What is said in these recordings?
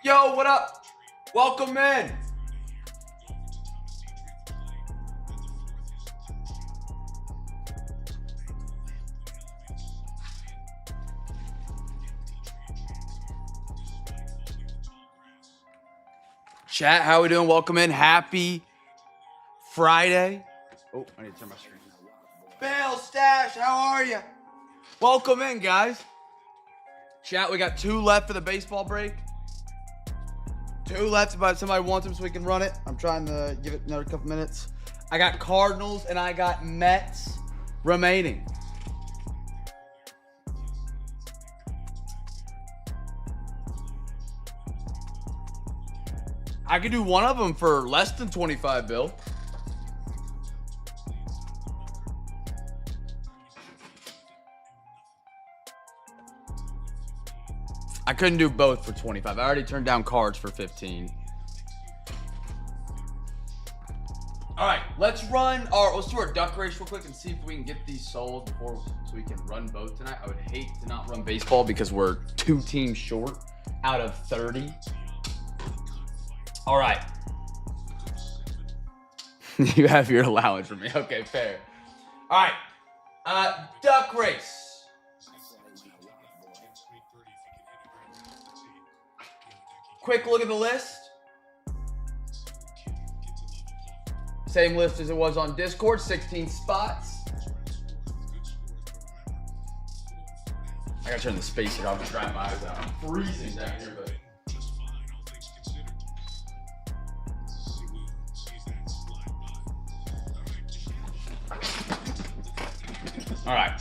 Yo, what up? Welcome in. Chat, how we doing? Welcome in. Happy Friday. Oh, I need to turn my screen. Bill, Stash, how are you? Welcome in, guys. Chat, we got 2 left for the baseball break. 2 left, but somebody wants them so we can run it. I'm trying to give it another couple minutes. I got Cardinals and I got Mets remaining. I could do one of them for less than 25, Bill. I couldn't do both for 25. I already turned down cards for 15. All right, let's do our duck race real quick and see if we can get these sold before so we can run both tonight. I would hate to not run baseball because we're 2 teams short out of 30. All right. You have your allowance for me. Okay, fair. All right. Duck race. Quick look at the list. Same list as it was on Discord, 16 spots. I gotta turn the spacer off and dry my eyes out. I'm freezing down here, but. All right.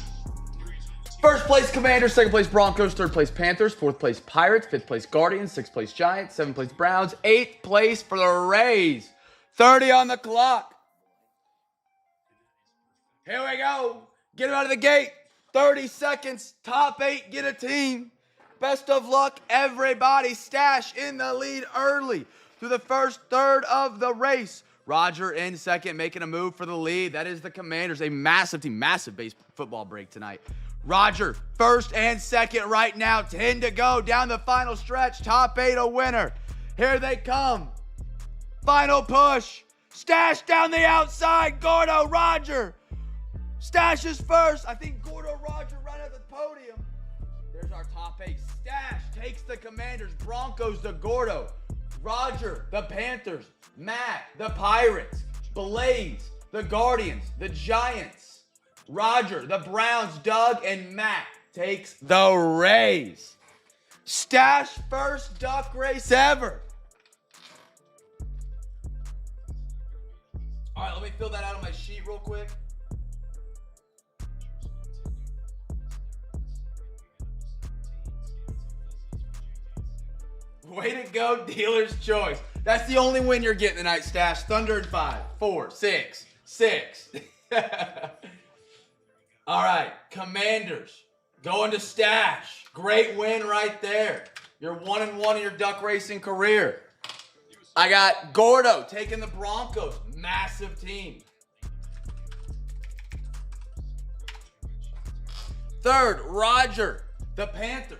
First place Commanders, second place Broncos, third place Panthers, fourth place Pirates, fifth place Guardians, sixth place Giants, seventh place Browns, eighth place for the Rays. 30 on the clock. Here we go. Get him out of the gate. 30 seconds. Top 8, get a team. Best of luck, everybody. Stash in the lead early through the first third of the race. Roger in second, making a move for the lead. That is the Commanders, a massive team, massive base football break tonight. Roger, first and second right now. 10 to go down the final stretch. Top 8 a winner. Here they come. Final push. Stash down the outside. Gordo, Roger. Stash is first. I think Gordo, Roger right at the podium. There's our top 8. Stash takes the Commanders. Broncos, the Gordo. Roger, the Panthers. Matt, the Pirates. Blaze, the Guardians. The Giants. Roger, the Browns. Doug, and Matt takes the Rays. Stash first duck race ever. All right, let me fill that out on my sheet real quick. Way to go, dealer's choice. That's the only win you're getting tonight, Stash. Thunder in 5, 4, 6, 6. All right, Commanders going to Stash. Great win right there. You're 1-1 in your duck racing career. I got Gordo taking the Broncos. Massive team. Third, Roger, the Panthers.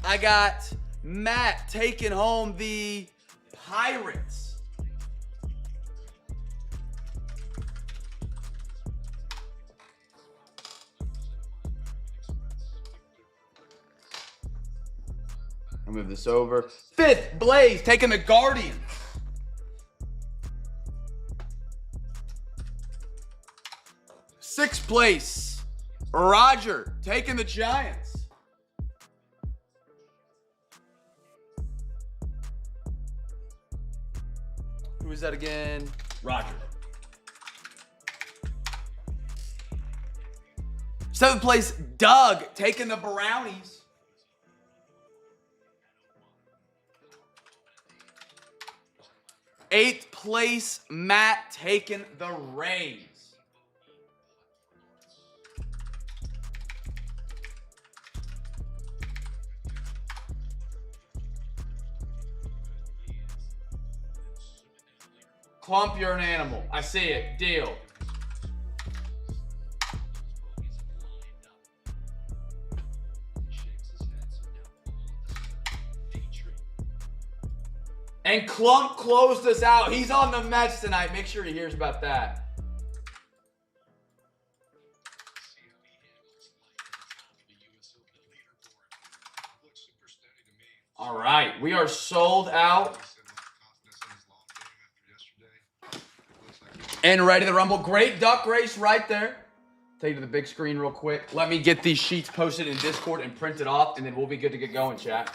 I got Matt taking home the Pirates. I'll move this over. Fifth, Blaze taking the Guardians. Sixth place, Roger taking the Giants. Who is that again? Roger. Seventh place, Doug taking the Brownies. Eighth place, Matt taking the Rays. Clump, you're an animal. I see it. Deal. And Klump closed us out. He's on the Mets tonight. Make sure he hears about that. All right, we are sold out and ready to rumble. Great duck race right there. Take you to the big screen real quick. Let me get these sheets posted in Discord and printed off, and then we'll be good to get going, chat.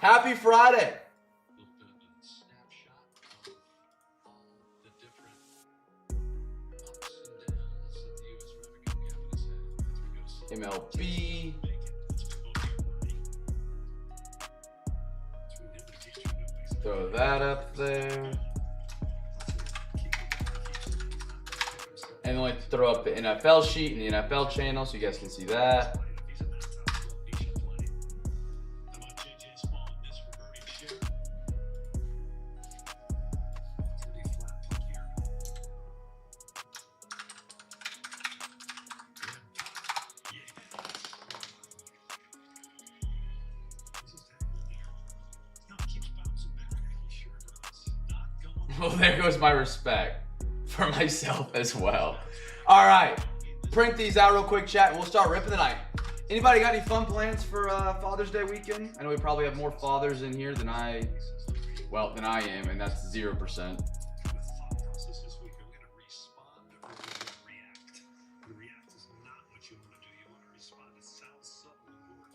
Happy Friday. MLB. Throw that up there. And then we throw up the NFL sheet and the NFL channel so you guys can see that. Well, there goes my respect for myself as well. All right, print these out real quick, chat, and we'll start ripping tonight. Anybody got any fun plans for Father's Day weekend? I know we probably have more fathers in here than I am, and that's 0%.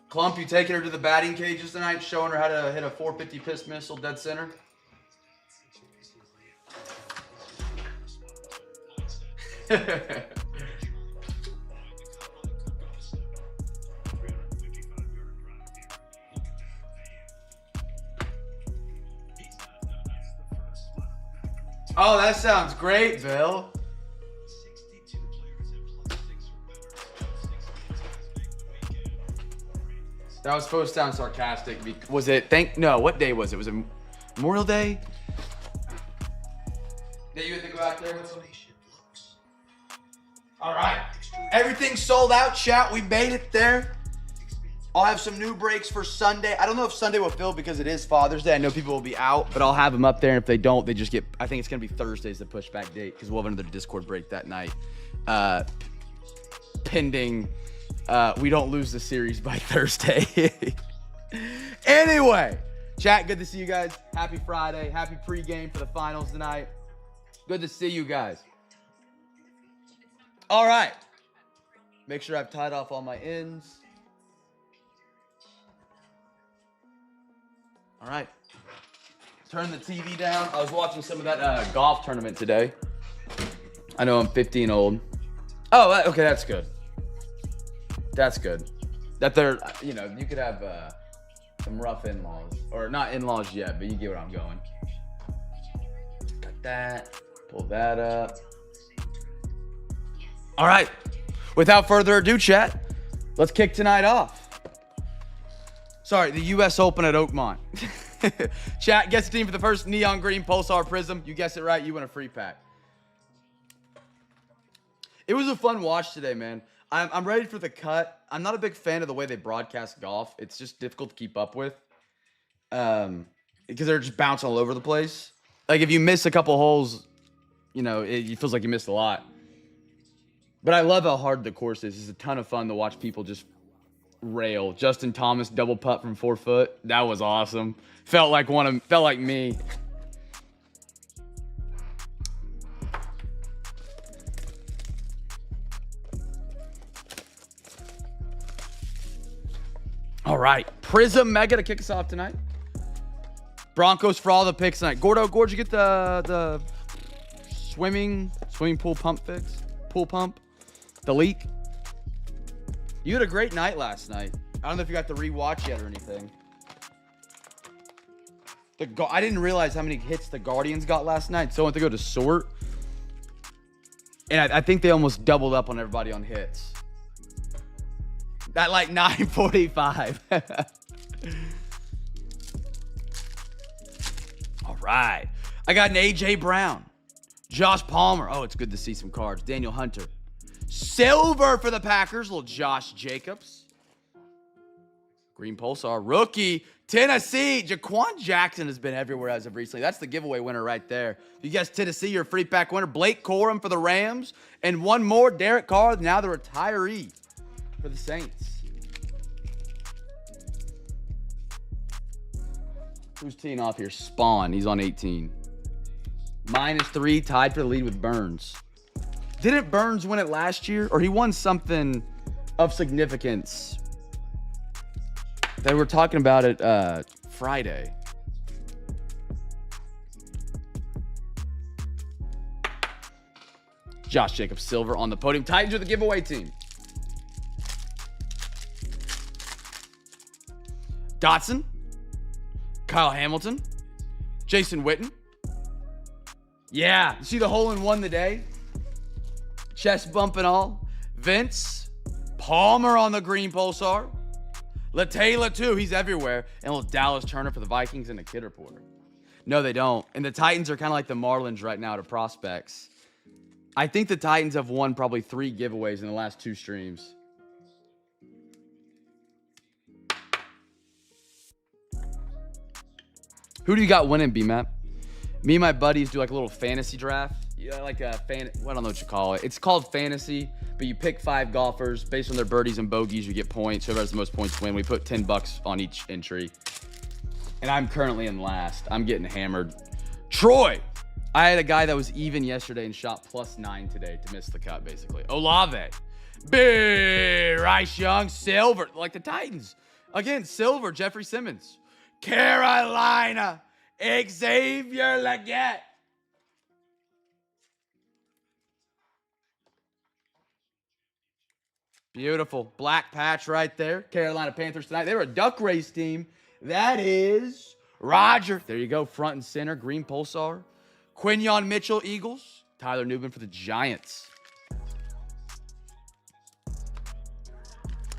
Klump, you taking her to the batting cages tonight, showing her how to hit a 450 piss missile dead center? Oh, that sounds great, Bill. That was supposed to sound sarcastic. Was it? No, what day was it? Was it Memorial Day? That you had to go out there with them? All right. Everything's sold out, chat. We made it there. I'll have some new breaks for Sunday. I don't know if Sunday will fill because it is Father's Day. I know people will be out, but I'll have them up there. And if they don't, they just get, I think it's going to be Thursday's the pushback date because we'll have another Discord break that night. Pending we don't lose the series by Thursday. Anyway, chat, good to see you guys. Happy Friday. Happy pregame for the finals tonight. Good to see you guys. All right. Make sure I've tied off all my ends. All right. Turn the TV down. I was watching some of that golf tournament today. I know I'm 15 old. Oh, okay, that's good. That's good. That they're, you know, you could have some rough in-laws. Or not in-laws yet, but you get where I'm going. Got that. Pull that up. All right. Without further ado, chat, let's kick tonight off. Sorry, the U.S. Open at Oakmont. Chat, guess the team for the first neon green Pulsar Prism. You guessed it right. You win a free pack. It was a fun watch today, man. I'm ready for the cut. I'm not a big fan of the way they broadcast golf. It's just difficult to keep up with because they're just bouncing all over the place. Like, if you miss a couple holes, you know, it feels like you missed a lot. But I love how hard the course is. It's a ton of fun to watch people just rail. Justin Thomas double putt from 4 foot. That was awesome. Felt like me. All right, Prism Mega to kick us off tonight. Broncos for all the picks tonight. Gordo, did you get the swimming pool pump fix? Pool pump? The leak? You had a great night last night. I don't know if you got to rewatch yet or anything. I didn't realize how many hits the Guardians got last night, so I went to go to sort. And I think they almost doubled up on everybody on hits. At like 9:45. All right. I got an A.J. Brown. Josh Palmer. Oh, it's good to see some cards. Daniel Hunter. Silver for the Packers. Little Josh Jacobs. Green Pulsar, rookie, Tennessee. Jaquan Jackson has been everywhere as of recently. That's the giveaway winner right there. You guys, Tennessee, your free pack winner. Blake Corum for the Rams. And one more, Derek Carr, now the retiree for the Saints. Who's teeing off here? Spawn. He's on 18. -3, tied for the lead with Burns. Didn't Burns win it last year? Or he won something of significance? They were talking about it Friday. Josh Jacobs Silver on the podium. Titans are the giveaway team. Dotson. Kyle Hamilton. Jason Witten. Yeah. You see the hole-in-one today? Chest bump and all. Vince. Palmer on the green Pulsar. LaTaylor, too. He's everywhere. And a little Dallas Turner for the Vikings and a Kidder Porter. No, they don't. And the Titans are kind of like the Marlins right now to prospects. I think the Titans have won probably 3 giveaways in the last 2 streams. Who do you got winning, B-Map? Me and my buddies do like a little fantasy draft. Yeah, like a I don't know what you call it. It's called fantasy, but you pick 5 golfers based on their birdies and bogeys. You get points. Whoever has the most points win. We put $10 on each entry, and I'm currently in last. I'm getting hammered. Troy, I had a guy that was even yesterday and shot +9 today to miss the cut. Basically, Olave, Bryce Young, Silver, like the Titans again. Silver, Jeffrey Simmons, Carolina, Xavier Legette. Beautiful. Black patch right there. Carolina Panthers tonight. They were a duck race team. That is Roger. There you go. Front and center. Green Pulsar. Quinyon Mitchell, Eagles. Tyler Newman for the Giants.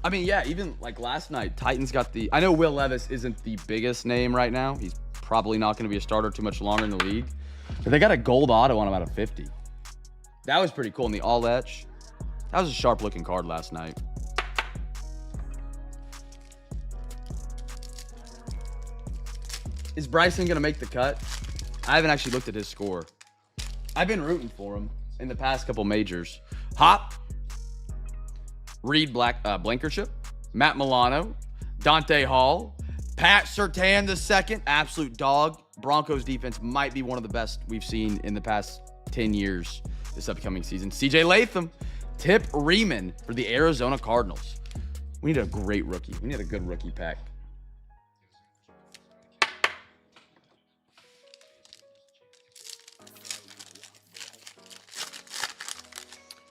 I mean, yeah, even like last night, Titans got the... I know Will Levis isn't the biggest name right now. He's probably not going to be a starter too much longer in the league. But they got a gold auto on him out of 50. That was pretty cool in the all-etch. That was a sharp-looking card last night. Is Bryson going to make the cut? I haven't actually looked at his score. I've been rooting for him in the past couple majors. Hop. Reed Blankenship. Matt Milano. Dante Hall. Pat Surtain II. Absolute dog. Broncos defense might be one of the best we've seen in the past 10 years this upcoming season. CJ Latham. Tip Riemann for the Arizona Cardinals. We need a great rookie. We need a good rookie pack.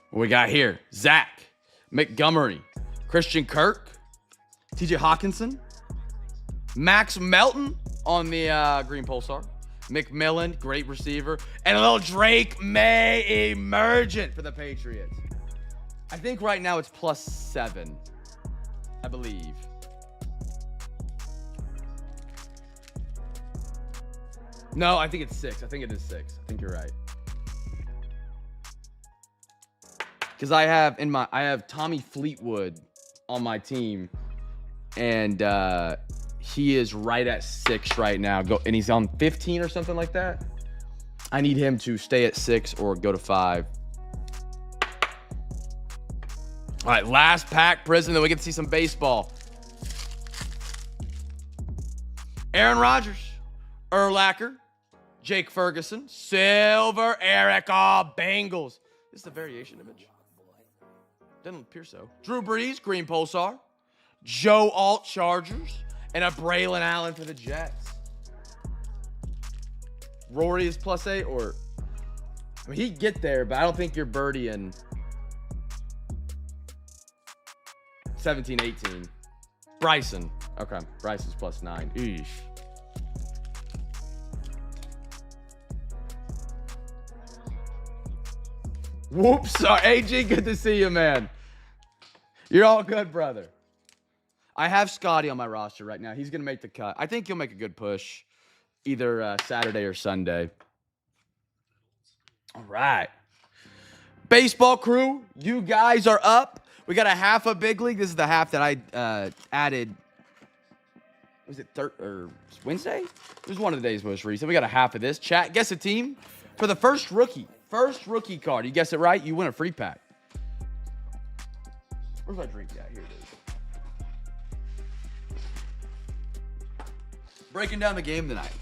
What we got here? Zach Montgomery, Christian Kirk, TJ Hawkinson, Max Melton on the green Pulsar, McMillan, great receiver, and a little Drake May emergent for the Patriots. I think right now it's +7, I believe. No, I think it's 6. I think it is 6. I think you're right. Because I have Tommy Fleetwood on my team, and he is right at 6 right now. And he's on 15 or something like that. I need him to stay at 6 or go to 5. All right, last pack, Prison, then we get to see some baseball. Aaron Rodgers, Urlacher, Jake Ferguson, Silver, Eric, Bengals. This is the variation image. Doesn't appear so. Drew Brees, green Pulsar. Joe Alt, Chargers. And a Braylon Allen for the Jets. Rory is +8, or... I mean, he'd get there, but I don't think you're birdieing 17, 18. Bryson. Okay, Bryson's +9. Eesh. Whoops. AG, good to see you, man. You're all good, brother. I have Scotty on my roster right now. He's going to make the cut. I think he'll make a good push either Saturday or Sunday. All right. Baseball crew, you guys are up. We got a half a big league. This is the half that I added Was it Wednesday? It was one of the days most recent. We got a half of this. Chat, guess a team for the first rookie. First rookie card. You guess it right, you win a free pack. Where's my drink at? Here it is. Breaking down the game tonight.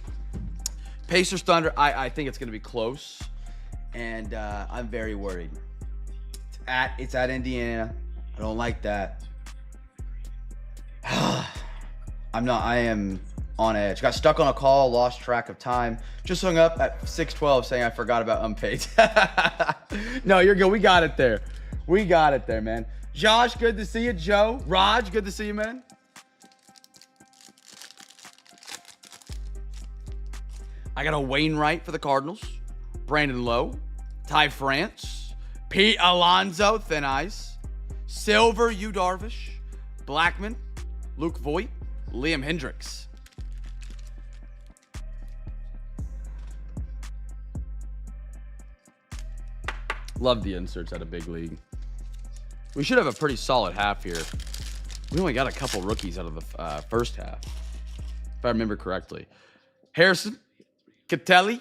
Pacers Thunder. I think it's going to be close, and I'm very worried. It's at Indiana. I don't like that. I am on edge. Got stuck on a call, lost track of time. Just hung up at 6:12 saying I forgot about unpaid. No, you're good. We got it there. We got it there, man. Josh, good to see you. Joe, Raj, good to see you, man. I got a Wainwright for the Cardinals. Brandon Lowe. Ty France. Pete Alonso, Thin Ice. Silver, Yu Darvish. Blackman. Luke Voigt. Liam Hendricks. Love the inserts at a big league. We should have a pretty solid half here. We only got a couple rookies out of the first half, if I remember correctly. Harrison, Catelli,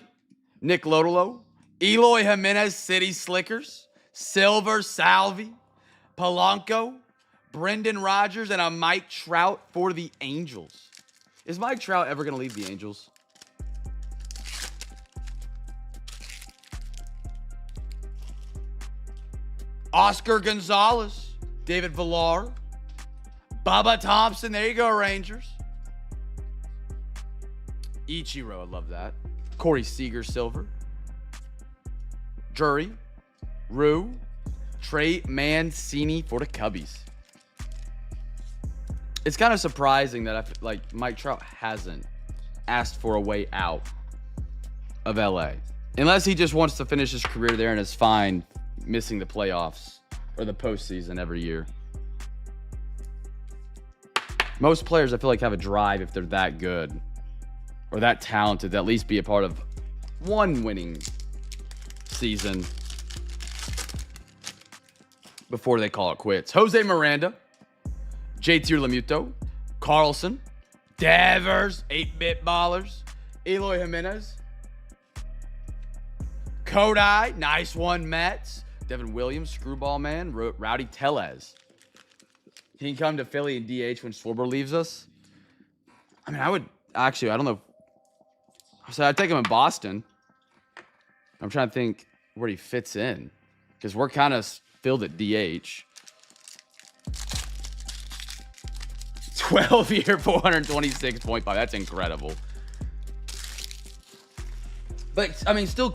Nick Lodolo, Eloy Jimenez, City Slickers, Silver, Salvi, Polanco, Brendan Rodgers, and a Mike Trout for the Angels. Is Mike Trout ever going to leave the Angels? Oscar Gonzalez, David Villar, Bubba Thompson. There you go, Rangers. Ichiro, I love that. Corey Seager, Silver. Drury, Rue, Trey Mancini for the Cubbies. It's kind of surprising that Mike Trout hasn't asked for a way out of LA. Unless he just wants to finish his career there and is fine missing the playoffs or the postseason every year. Most players, I feel like, have a drive if they're that good or that talented to at least be a part of one winning season before they call it quits. Jose Miranda, JT Lamuto, Carlson, Devers, 8-bit ballers, Eloy Jimenez, Kodai, nice one, Mets, Devin Williams, Screwball Man, Rowdy Tellez. He can come to Philly and DH when Schwarber leaves us. I mean, I would actually, I don't know. So I'd take him in Boston. I'm trying to think where he fits in because we're kind of filled at DH. 12-year, 426.5. That's incredible. But, I mean, still,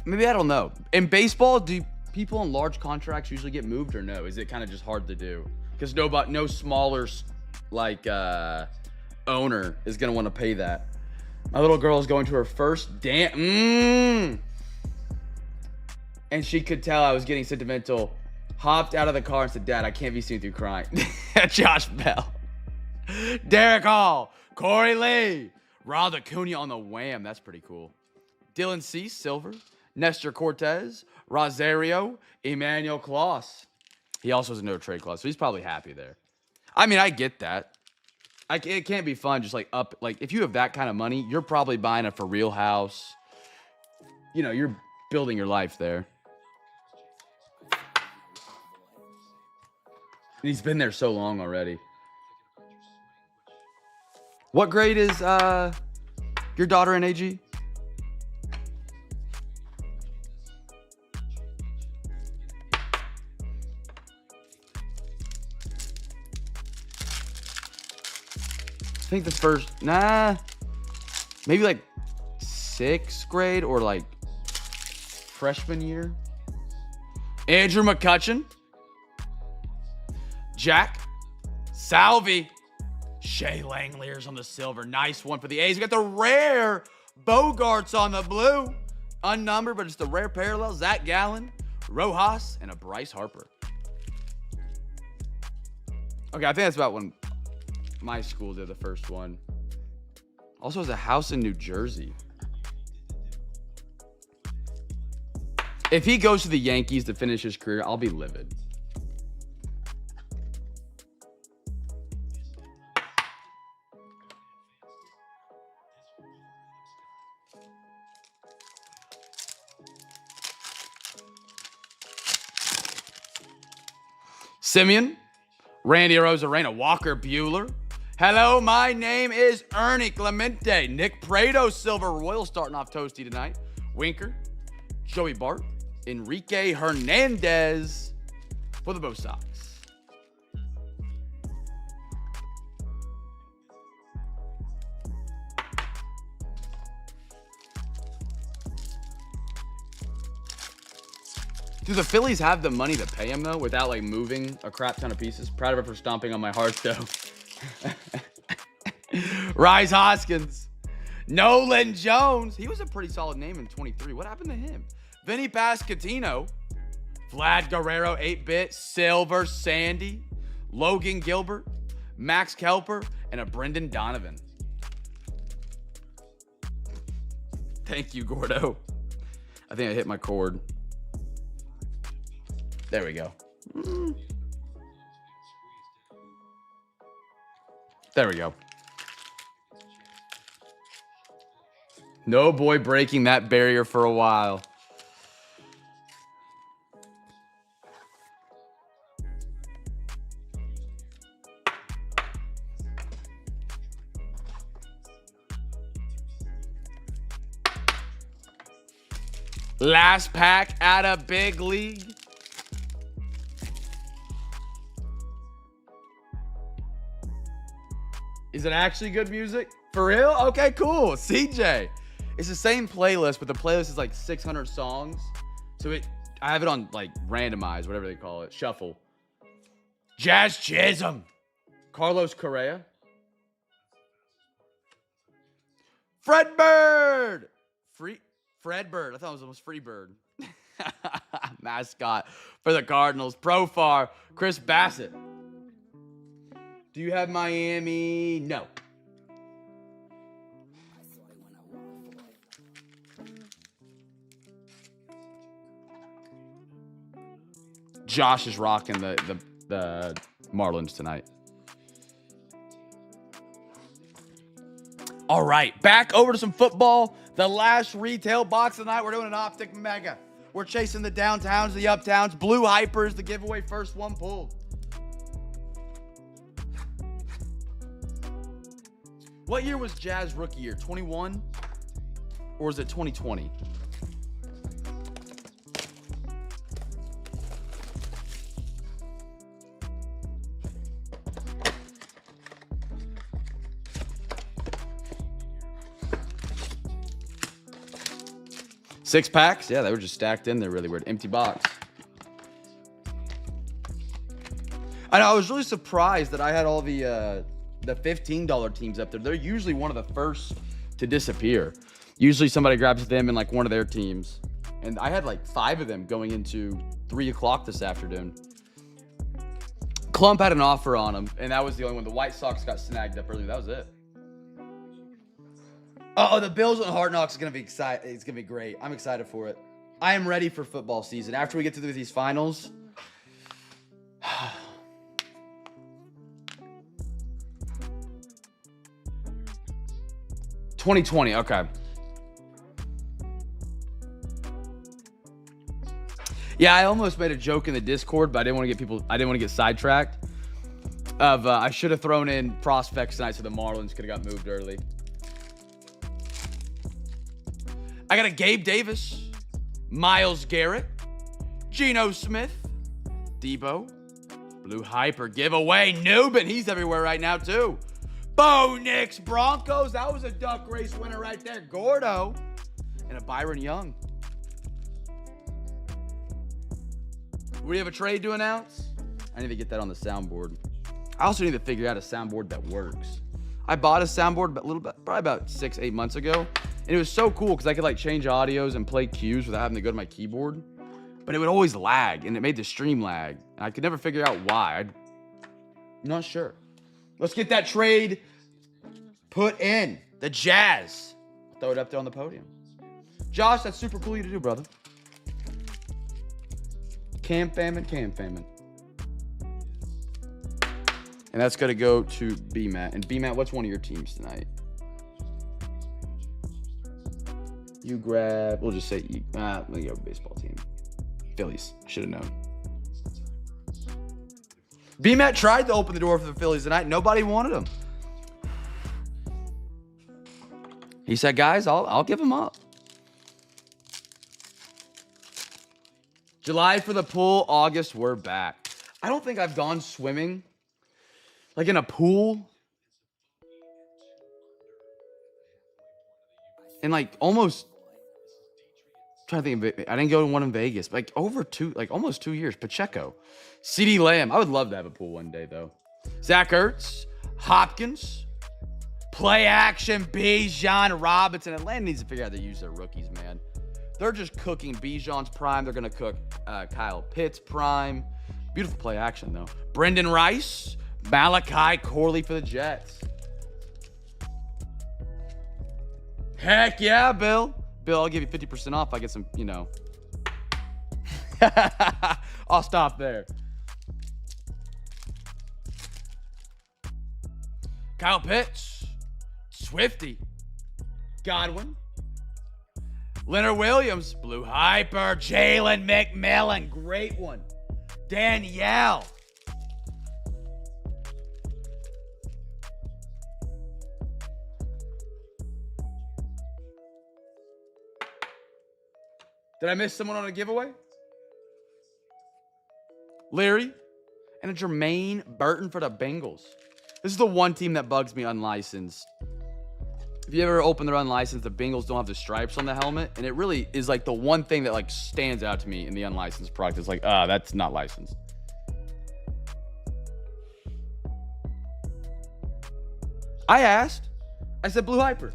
maybe I don't know. In baseball, do people on large contracts usually get moved or no? Is it kind of just hard to do? Because no smaller, owner is going to want to pay that. My little girl is going to her first dance. And she could tell I was getting sentimental. Hopped out of the car and said, "Dad, I can't be seen with you crying." Josh Bell. Derek Hall. Corey Lee. Ronald Acuna on the wham. That's pretty cool. Dylan Cease, Silver. Nestor Cortez. Rosario. Emmanuel Claus. He also has a no trade clause, so he's probably happy there. I mean, I get that. It can't be fun just if you have that kind of money, you're probably buying a for real house. You know, you're building your life there. He's been there so long already. What grade is your daughter in AG? I think the first, maybe like 6th grade or like freshman year. Andrew McCutcheon. Jack. Salvi. Shea Langlears on the silver. Nice one for the A's. We got the rare Bogarts on the blue. Unnumbered, but it's the rare parallel. Zach Gallen, Rojas, and a Bryce Harper. Okay, I think that's about when my school did the first one. Also has a house in New Jersey. If he goes to the Yankees to finish his career, I'll be livid. Simeon, Randy Rosarena, Walker Bueller. Hello, my name is Ernie Clemente. Nick Prado, Silver Royal, starting off toasty tonight. Winker, Joey Bart, Enrique Hernandez for the Bo Sox. Do the Phillies have the money to pay him, though, without, like, moving a crap ton of pieces? Proud of her for stomping on my heart, though. Rise Hoskins. Nolan Jones. He was a pretty solid name in 23. What happened to him? Vinny Pascatino. Vlad Guerrero, 8-bit. Silver Sandy. Logan Gilbert. Max Kelper. And a Brendan Donovan. Thank you, Gordo. I think I hit my cord. There we go. There we go. No boy breaking that barrier for a while. Last pack at a big league. Is it actually good music? For real? Okay, cool. CJ. It's the same playlist, but the playlist is like 600 songs. So I have it on like randomized, whatever they call it. Shuffle. Jazz Chisholm. Carlos Correa. Fred Bird. Fred Bird. I thought it was almost Free Bird. Mascot for the Cardinals. Profar. Chris Bassett. Do you have Miami? No. Josh is rocking the Marlins tonight. All right, back over to some football. The last retail box of the night. We're doing an Optic Mega. We're chasing the downtowns, the uptowns. Blue Hypers, the giveaway, first one pulled. What year was Jazz rookie year? 21? Or was it 2020? Six packs? Yeah, they were just stacked in there really weird. Empty box. I know, I was really surprised that I had all the $15 teams up there. They're usually one of the first to disappear. Usually somebody grabs them in like one of their teams. And I had like 5 of them going into 3 o'clock this afternoon. Clump had an offer on them, and that was the only one. The White Sox got snagged up earlier. That was it. Oh, the Bills and Hard Knocks is going to be exciting. It's going to be great. I'm excited for it. I am ready for football season. After we get through these finals, 2020, okay. Yeah, I almost made a joke in the Discord, but I didn't want to get sidetracked. I should have thrown in prospects tonight so the Marlins could have got moved early. I got a Gabe Davis, Myles Garrett, Geno Smith, Debo, Blue Hyper giveaway, Newbin. He's everywhere right now too. Bo Nix Broncos. That was a duck race winner right there. Gordo. And a Byron Young. We have a trade to announce. I need to get that on the soundboard. I also need to figure out a soundboard that works. I bought a soundboard probably about 6-8 months ago. And it was so cool because I could like change audios and play cues without having to go to my keyboard. But it would always lag, and it made the stream lag. And I could never figure out why. I'm not sure. Let's get that trade put in. The Jazz. Throw it up there on the podium. Josh, that's super cool of you to do, brother. CamFam and CamFam. And that's going to go to B-Matt. And B-Matt, what's one of your teams tonight? You grab, we'll just say, let me go baseball team. Phillies. Should have known. B-Matt tried to open the door for the Phillies tonight. Nobody wanted him. He said, guys, I'll give him up. July for the pool. August, we're back. I don't think I've gone swimming, like in a pool, in like almost, trying to think of it. I didn't go to one in Vegas, but like almost 2 years. Pacheco. CeeDee Lamb. I would love to have a pool one day, though. Zach Ertz. Hopkins. Play action. Bijan Robinson. Atlanta needs to figure out how to use their rookies, man. They're just cooking Bijan's prime. They're going to cook Kyle Pitts' prime. Beautiful play action, though. Brendan Rice. Malachi Corley for the Jets. Heck yeah, Bill. Bill, I'll give you 50% off. I get some, you know. I'll stop there. Kyle Pitts. Swifty. Godwin. Leonard Williams. Blue Hyper. Jalen McMillan. Great one. Danielle. Did I miss someone on a giveaway? Leary and a Jermaine Burton for the Bengals. This is the one team that bugs me unlicensed. If you ever open their unlicensed, the Bengals don't have the stripes on the helmet. And it really is like the one thing that like stands out to me in the unlicensed product. It's like, that's not licensed. I asked. I said Blue Hyper.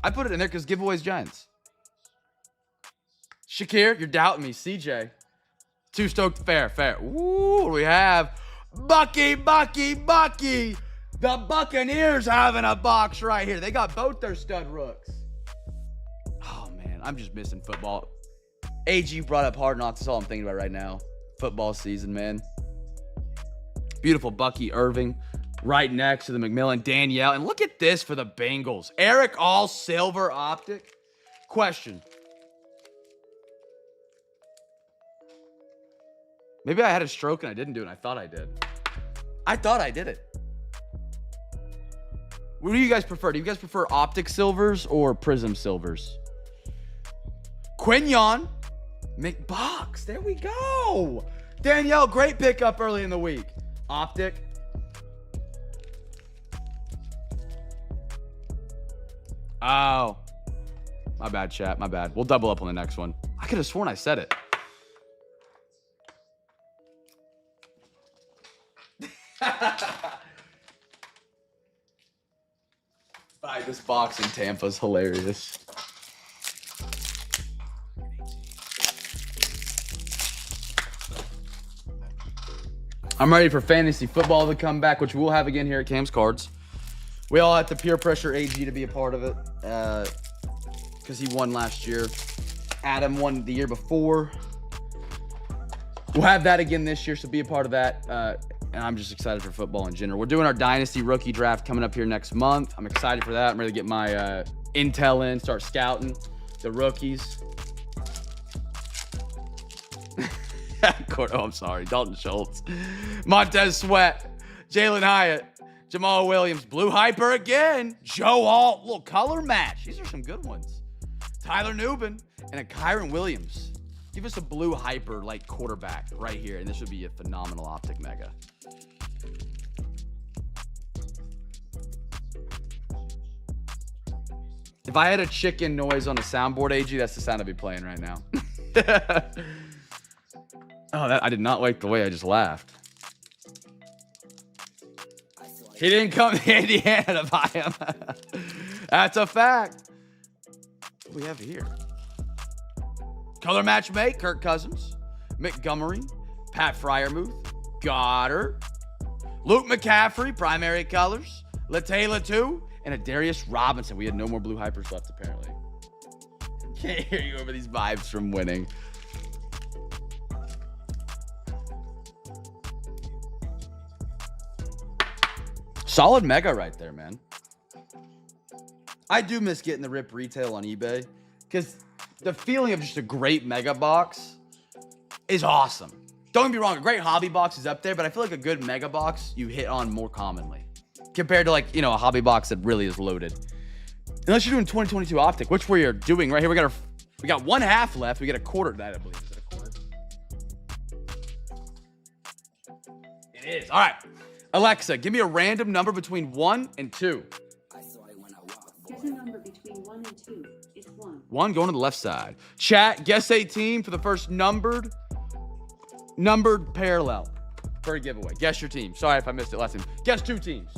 I put it in there because giveaways Giants. Shakir, you're doubting me. CJ. Too stoked. Fair. Ooh, we have Bucky. The Buccaneers having a box right here. They got both their stud rooks. Oh, man. I'm just missing football. AG brought up Hard Knocks. That's all I'm thinking about right now. Football season, man. Beautiful Bucky Irving. Right next to the McMillan. Danielle. And look at this for the Bengals. Eric All Silver Optic. Question. Maybe I had a stroke and I didn't do it. And I thought I did. I thought I did it. What do you guys prefer? Do you guys prefer optic silvers or prism silvers? Quignon McBox. There we go. Danielle, great pickup early in the week. Optic. Oh. My bad, chat. My bad. We'll double up on the next one. I could have sworn I said it. Alright, this box in Tampa's hilarious. I'm ready for fantasy football to come back, which we'll have again here at Cam's Cards. We all have to peer pressure AG to be a part of it because he won last year. Adam won the year before. We'll have that again this year, so be a part of that. And I'm just excited for football in general. We're doing our Dynasty rookie draft coming up here next month. I'm excited for that. I'm ready to get my intel in, start scouting the rookies. Oh, I'm sorry. Dalton Schultz. Montez Sweat. Jalen Hyatt. Jamal Williams. Blue Hyper again. Joe Alt. Little color match. These are some good ones. Tyler Nubin. And a Kyron Williams. Give us a Blue Hyper like quarterback right here. And this would be a phenomenal optic mega. If I had a chicken noise on a soundboard, AG, that's the sound I'd be playing right now. Oh, I did not like the way I just laughed. He didn't come to Indiana to buy him. That's a fact. What do we have here? Color match mate, Kirk Cousins, Montgomery, Pat Fryermuth, Goddard, Luke McCaffrey, primary colors, Latayla 2, and a Darius Robinson. We had no more Blue Hypers left, apparently. Can't hear you over these vibes from winning. Solid mega right there, man. I do miss getting the rip retail on eBay because the feeling of just a great mega box is awesome. Don't get me wrong, a great hobby box is up there, but I feel like a good mega box you hit on more commonly compared to like, you know, a hobby box that really is loaded. Unless you're doing 2022 Optic, which we are doing right here. We got one half left. We get a quarter of that, I believe. Is it a quarter? It is. All right. Alexa, give me a random number between 1 and 2. Guess a number between 1 and 2. It's 1. 1 going to the left side. Chat, guess a team for the first numbered parallel for a giveaway. Guess your team. Sorry if I missed it last time. Guess 2 teams.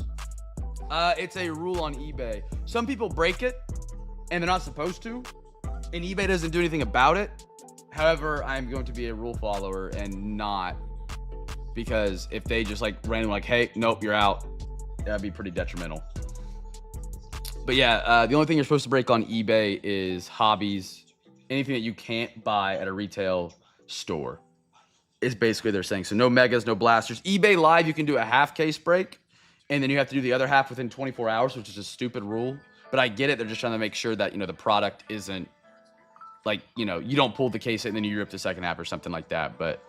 It's a rule on eBay. Some people break it, and they're not supposed to, and eBay doesn't do anything about it. However, I'm going to be a rule follower and not, because if they just like randomly like, hey, nope, you're out, that'd be pretty detrimental. But yeah, the only thing you're supposed to break on eBay is hobbies. Anything that you can't buy at a retail store is basically they're saying. So no megas, no blasters. eBay Live, you can do a half case break, and then you have to do the other half within 24 hours, which is a stupid rule. But I get it. They're just trying to make sure that, you know, the product isn't like, you know, you don't pull the case and then you rip the second half or something like that. But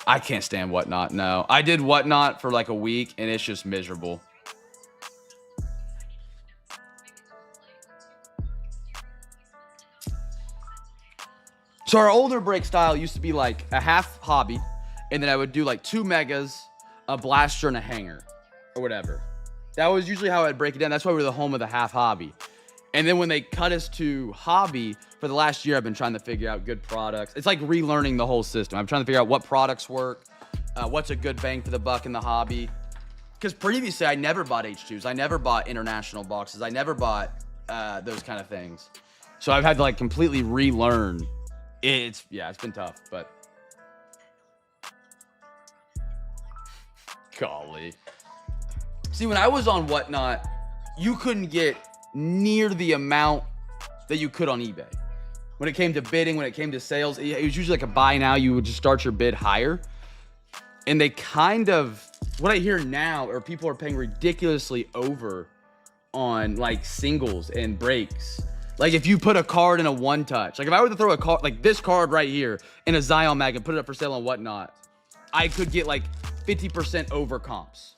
I can't stand Whatnot. No, I did Whatnot for like a week and it's just miserable. So our older break style used to be like a half hobby, and then I would do like 2 megas, a blaster, and a hanger, or whatever. That was usually how I'd break it down. That's why we were the home of the half hobby. And then when they cut us to hobby, for the last year, I've been trying to figure out good products. It's like relearning the whole system. I'm trying to figure out what products work, what's a good bang for the buck in the hobby. Because previously, I never bought H2s. I never bought international boxes. I never bought those kind of things. So I've had to like completely relearn. It's been tough, but golly. See, when I was on Whatnot, you couldn't get near the amount that you could on eBay. When it came to bidding, when it came to sales, it was usually like a buy now. You would just start your bid higher. And they kind of, what I hear now are people are paying ridiculously over on like singles and breaks. Like if you put a card in a one touch, like if I were to throw a card, like this card right here in a Zion mag and put it up for sale on Whatnot, I could get like 50% over comps.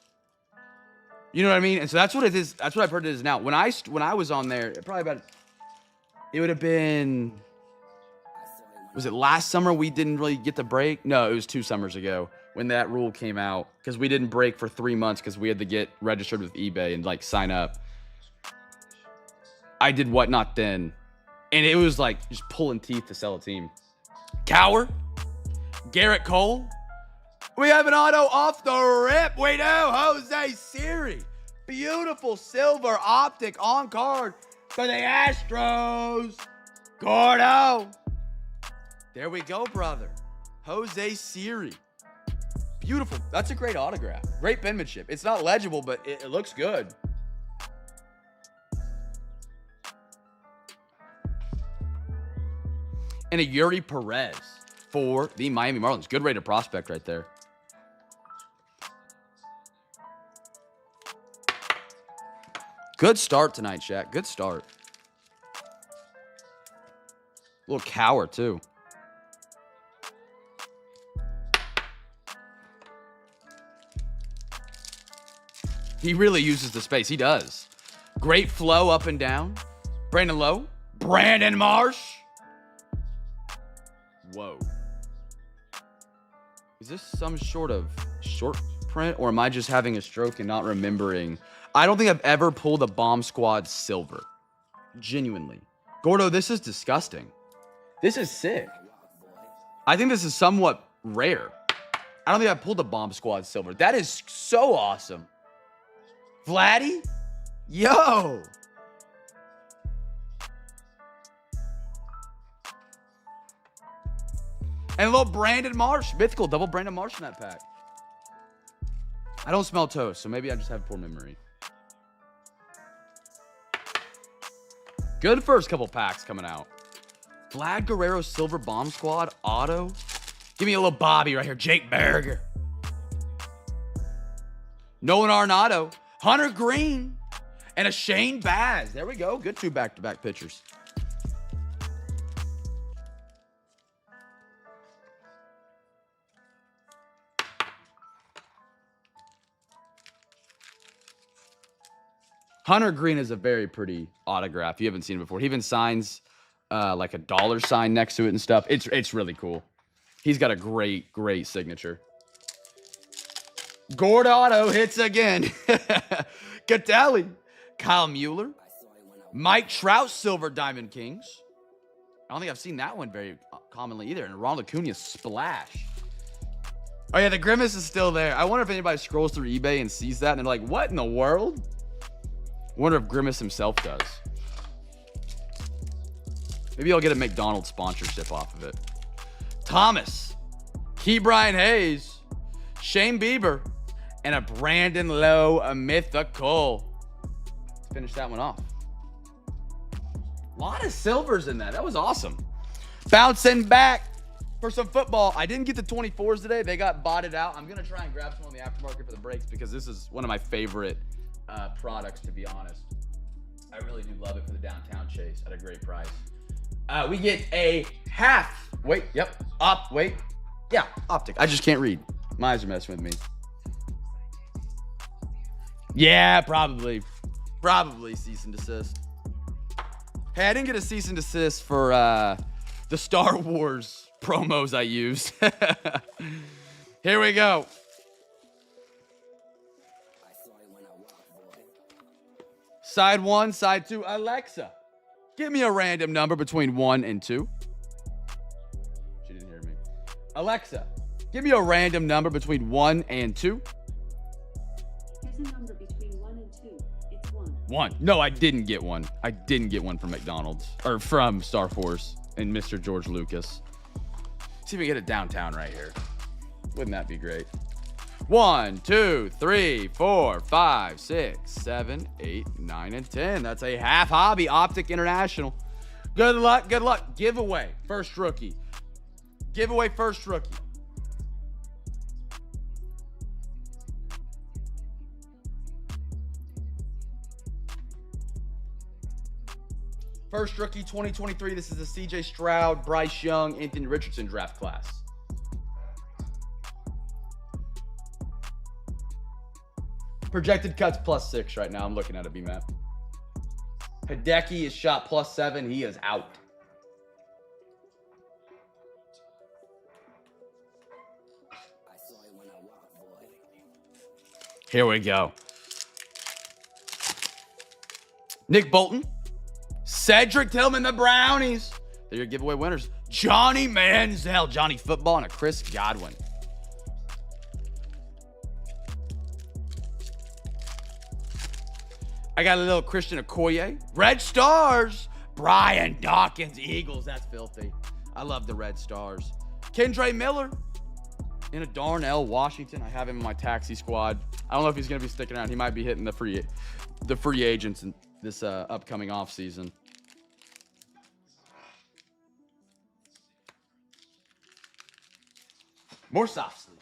You know what I mean? And so that's what it is. That's what I've heard it is now. When I was on there, it would have been, was it last summer we didn't really get the break? No, it was 2 summers ago when that rule came out, because we didn't break for 3 months because we had to get registered with eBay and like sign up. I did Whatnot then, and it was like just pulling teeth to sell a team. Cower, Garrett Cole. We have an auto off the rip. We do. Jose Siri. Beautiful silver optic on card for the Astros. Gordo. There we go, brother. Jose Siri. Beautiful. That's a great autograph. Great penmanship. It's not legible, but it looks good. And a Yuri Perez for the Miami Marlins. Good rated prospect right there. Good start tonight, Shaq. Good start. A little Cower, too. He really uses the space. He does. Great flow up and down. Brandon Lowe. Brandon Marsh. Whoa. Is this some sort of short print, or am I just having a stroke and not remembering? I don't think I've ever pulled a Bomb Squad silver. Genuinely. Gordo, this is disgusting. This is sick. I think this is somewhat rare. I don't think I've pulled a Bomb Squad silver. That is so awesome. Vladdy? Yo! And a little Brandon Marsh. Mythical, double Brandon Marsh in that pack. I don't smell toast, so maybe I just have poor memory. Good first couple packs coming out. Vlad Guerrero Silver Bomb Squad auto. Give me a little Bobby right here. Jake Berger. Nolan Arenado. Hunter Green, and a Shane Baz. There we go. Good 2 back-to-back pitchers. Hunter Green is a very pretty autograph. You haven't seen it before. He even signs like a dollar sign next to it and stuff. It's really cool. He's got a great signature. Gordado hits again. Catelli, Kyle Mueller, Mike Trout, Silver Diamond Kings. I don't think I've seen that one very commonly either. And Ronald Acuna splash. Oh yeah, the Grimace is still there. I wonder if anybody scrolls through eBay and sees that and they're like, what in the world? Wonder if Grimace himself does. Maybe I'll get a McDonald's sponsorship off of it. Thomas, Key Brian Hayes, Shane Bieber, and a Brandon Lowe, a mythical. Let's finish that one off. A lot of silvers in that. That was awesome. Bouncing back for some football. I didn't get the 24s today. They got botted out. I'm going to try and grab some on the aftermarket for the breaks because this is one of my favorite products, to be honest. I really do love it for the downtown chase at a great price. We get a half. Wait, yep. Yeah, optic. I just can't read. My eyes are messing with me. Yeah, probably cease and desist. Hey, I didn't get a cease and desist for the Star Wars promos I used. Here we go. Side 1, side 2. Alexa, give me a random number between 1 and 2. She didn't hear me. Alexa, give me a random number between 1 and 2. Here's a number between 1 and 2. It's 1. 1. No, I didn't get one. I didn't get one from McDonald's. Or from Star Wars and Mr. George Lucas. See if we get it downtown right here. Wouldn't that be great? 1, 2, 3, 4, 5, 6, 7, 8, 9, and 10. That's a half hobby. Optic International. Good luck. Good luck. Giveaway. First rookie. Giveaway first rookie. First rookie 2023. This is the CJ Stroud, Bryce Young, Anthony Richardson draft class. Projected cuts +6 right now. I'm looking at it, B-Map. Hideki is shot +7. He is out. Here we go. Nick Bolton. Cedric Tillman, the Brownies. They're your giveaway winners. Johnny Manziel, Johnny Football, and a Chris Godwin. I got a little Christian Okoye. Red Stars. Brian Dawkins, Eagles. That's filthy. I love the Red Stars. Kendre Miller. In a Darnell Washington. I have him in my taxi squad. I don't know if he's going to be sticking around. He might be hitting the free agents in this upcoming offseason. More soft sleeve.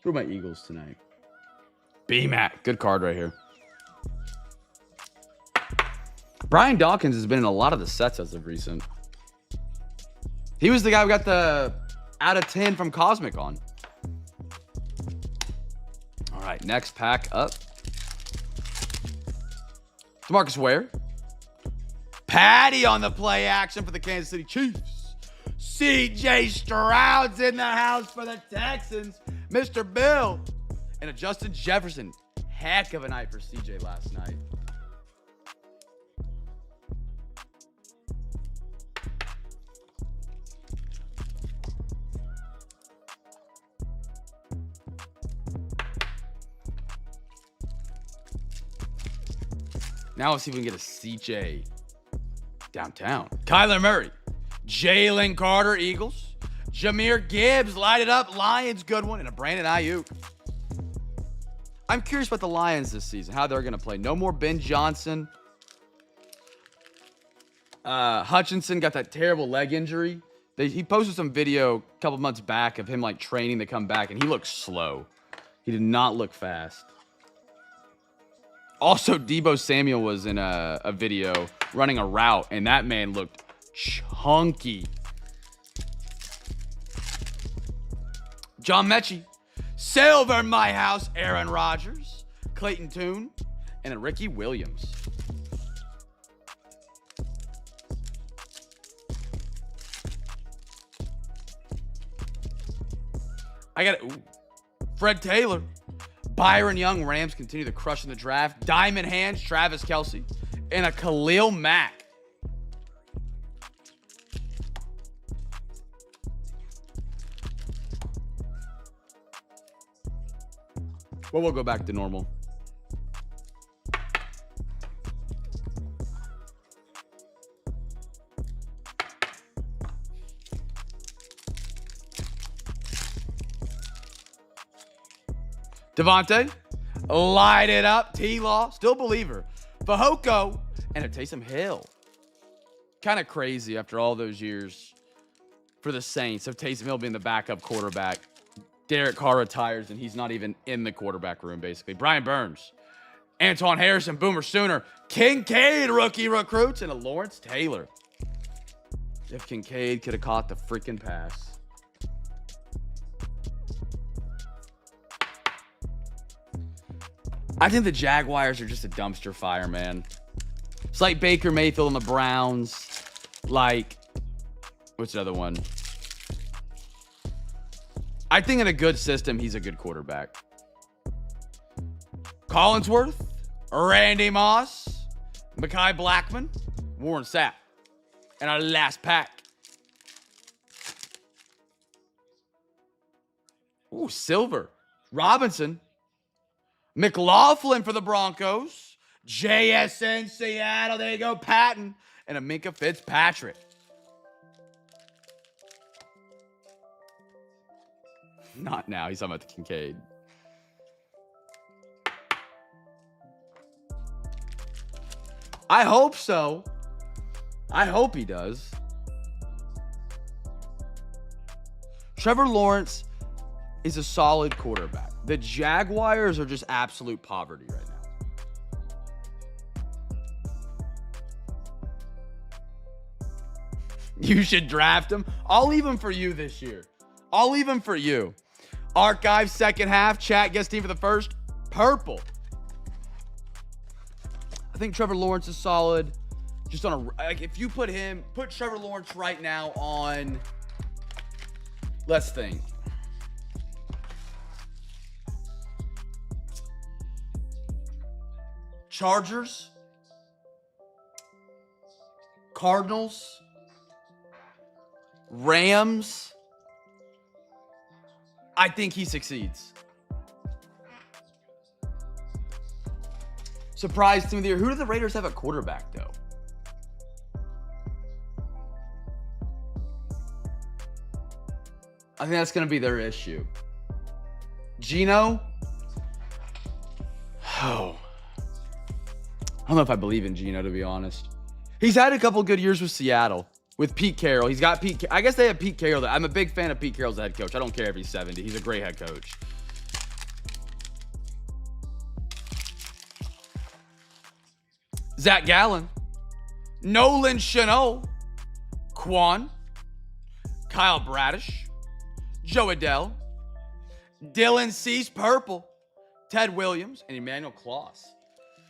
Who are my Eagles tonight? B-Mac. Good card right here. Brian Dawkins has been in a lot of the sets as of recent. He was the guy who got the out of 10 from Cosmic on. All right, next pack up. DeMarcus Ware. Patty on the play action for the Kansas City Chiefs. CJ Stroud's in the house for the Texans. Mr. Bill. And a Justin Jefferson. Heck of a night for CJ last night. Now let's see if we can get a CJ downtown. Kyler Murray. Jalen Carter, Eagles. Jahmyr Gibbs, light it up. Lions, good one. And a Brandon Ayuk. I'm curious about the Lions this season, how they're going to play. No more Ben Johnson. Hutchinson got that terrible leg injury. He posted some video a couple months back of him like training to come back, and he looked slow. He did not look fast. Also, Deebo Samuel was in a video running a route, and that man looked chunky. John Mechie. Silver My House, Aaron Rodgers, Clayton Tune, and a Ricky Williams. I got Fred Taylor. Byron Young, Rams continue to crush in the draft. Diamond Hands, Travis Kelce, and a Khalil Mack. Well, we'll go back to normal. Devontae, light it up. T-Law, still believer. Fahoko, and a Taysom Hill. Kind of crazy after all those years for the Saints of Taysom Hill being the backup quarterback. Derek Carr retires, and he's not even in the quarterback room, basically. Brian Burns, Antoine Harrison, Boomer Sooner, Kincaid, rookie recruits, and a Lawrence Taylor. If Kincaid could have caught the freaking pass. I think the Jaguars are just a dumpster fire, man. It's like Baker Mayfield and the Browns. Like, what's the other one? I think in a good system, he's a good quarterback. Collinsworth, Randy Moss, Mekhi Blackman, Warren Sapp, and our last pack. Ooh, Silver, Robinson, McLaughlin for the Broncos, JSN Seattle, there you go, Patton, and a Minkah Fitzpatrick. Not now. He's talking about the Kincaid. I hope so. I hope he does. Trevor Lawrence is a solid quarterback. The Jaguars are just absolute poverty right now. You should draft him. I'll leave him for you this year. I'll leave him for you. Archive second half. Chat guest team for the first. Purple. I think Trevor Lawrence is solid. Just on a, like, if you put Trevor Lawrence right now on, let's think. Chargers. Cardinals. Rams. I think he succeeds. Surprise team of the year. Who do the Raiders have at quarterback, though? I think that's going to be their issue. Geno? Oh. I don't know if I believe in Geno, to be honest. He's had a couple good years with Seattle. With Pete Carroll. He's got Pete. I guess they have Pete Carroll. I'm a big fan of Pete Carroll as a head coach. I don't care if he's 70. He's a great head coach. Zach Gallen. Nolan Chanel. Quan. Kyle Bradish. Joe Adele. Dylan Cease, purple. Ted Williams. And Emmanuel Kloss.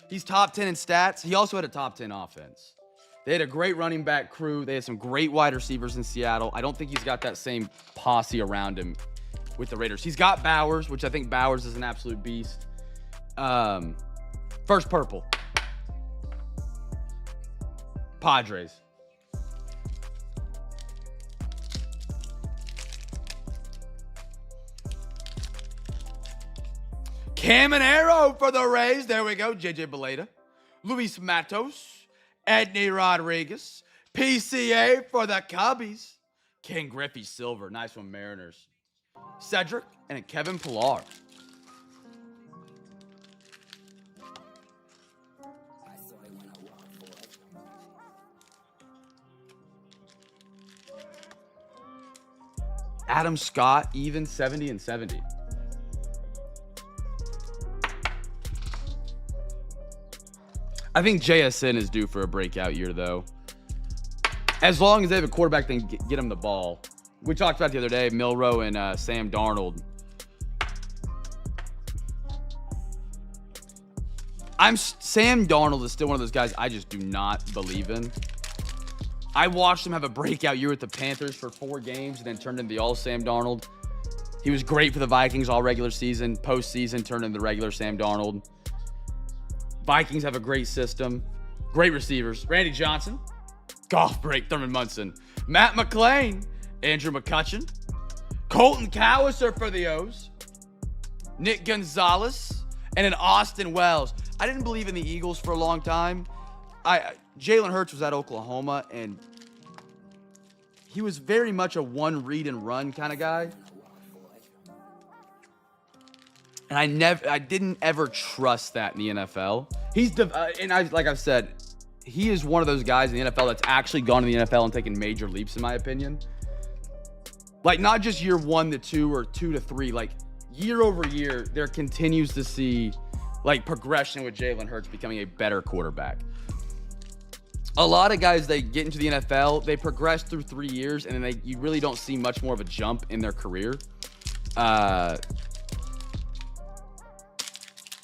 He's top 10 in stats. He also had a top 10 offense. They had a great running back crew. They had some great wide receivers in Seattle. I don't think he's got that same posse around him with the Raiders. He's got Bowers, which I think Bowers is an absolute beast. First purple. Padres. Caminero for the Rays. There we go. JJ Beleda. Luis Matos. Edney Rodriguez. PCA for the Cubbies. Ken Griffey Silver. Nice one, Mariners. Cedric and Kevin Pillar. Adam Scott, even 70 and 70. I think JSN is due for a breakout year, though. As long as they have a quarterback that can get him the ball. We talked about the other day, Milroe and Sam Darnold. Sam Darnold is still one of those guys I just do not believe in. I watched him have a breakout year with the Panthers for 4 games and then turned into the all Sam Darnold. He was great for the Vikings all regular season. Postseason turned into the regular Sam Darnold. Vikings have a great system. Great receivers. Randy Johnson. Golf break. Thurman Munson. Matt McClain. Andrew McCutcheon. Colton Cowser for the O's. Nick Gonzalez. And an Austin Wells. I didn't believe in the Eagles for a long time. Jalen Hurts was at Oklahoma, and he was very much a one read and run kind of guy. And I didn't ever trust that in the NFL. Like I've said, he is one of those guys in the NFL that's actually gone to the NFL and taken major leaps, in my opinion. Like, not just year 1 to 2 or 2 to 3, like year over year, there continues to see like progression with Jalen Hurts becoming a better quarterback. A lot of guys, they get into the NFL, they progress through 3 years, and then you really don't see much more of a jump in their career. Trying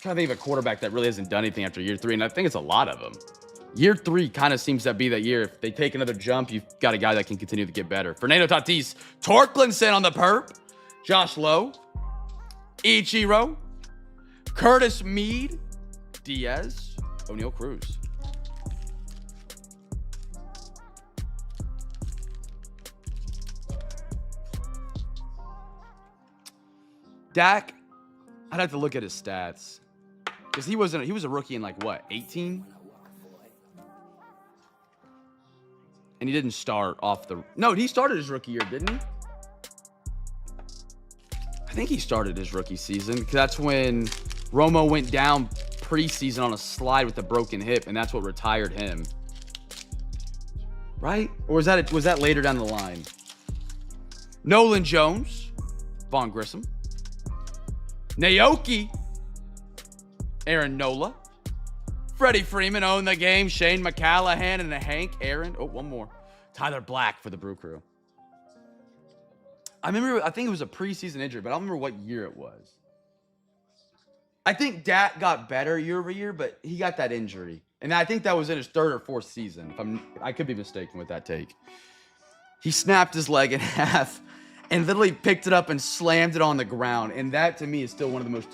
to think of a quarterback that really hasn't done anything after year 3, and I think it's a lot of them. Year 3 kind of seems to be that year. If they take another jump, you've got a guy that can continue to get better. Fernando Tatis, Torklinson on the perp, Josh Lowe, Ichiro, Curtis Mead, Diaz, O'Neal Cruz. Dak, I'd have to look at his stats. Because he was a rookie in like what, 18? And he didn't start off the... No, he started his rookie year, didn't he? I think he started his rookie season. Because that's when Romo went down preseason on a slide with a broken hip. And that's what retired him. Right? Or was that later down the line? Nolan Jones. Vaughn Grissom. Naoki. Aaron Nola. Freddie Freeman owned the game. Shane McCallahan and Hank Aaron. Oh, one more. Tyler Black for the Brew Crew. I think it was a preseason injury, but I don't remember what year it was. I think Dak got better year over year, but he got that injury. And I think that was in his 3rd or 4th season. I could be mistaken with that take. He snapped his leg in half and literally picked it up and slammed it on the ground. And that, to me, is still one of the most...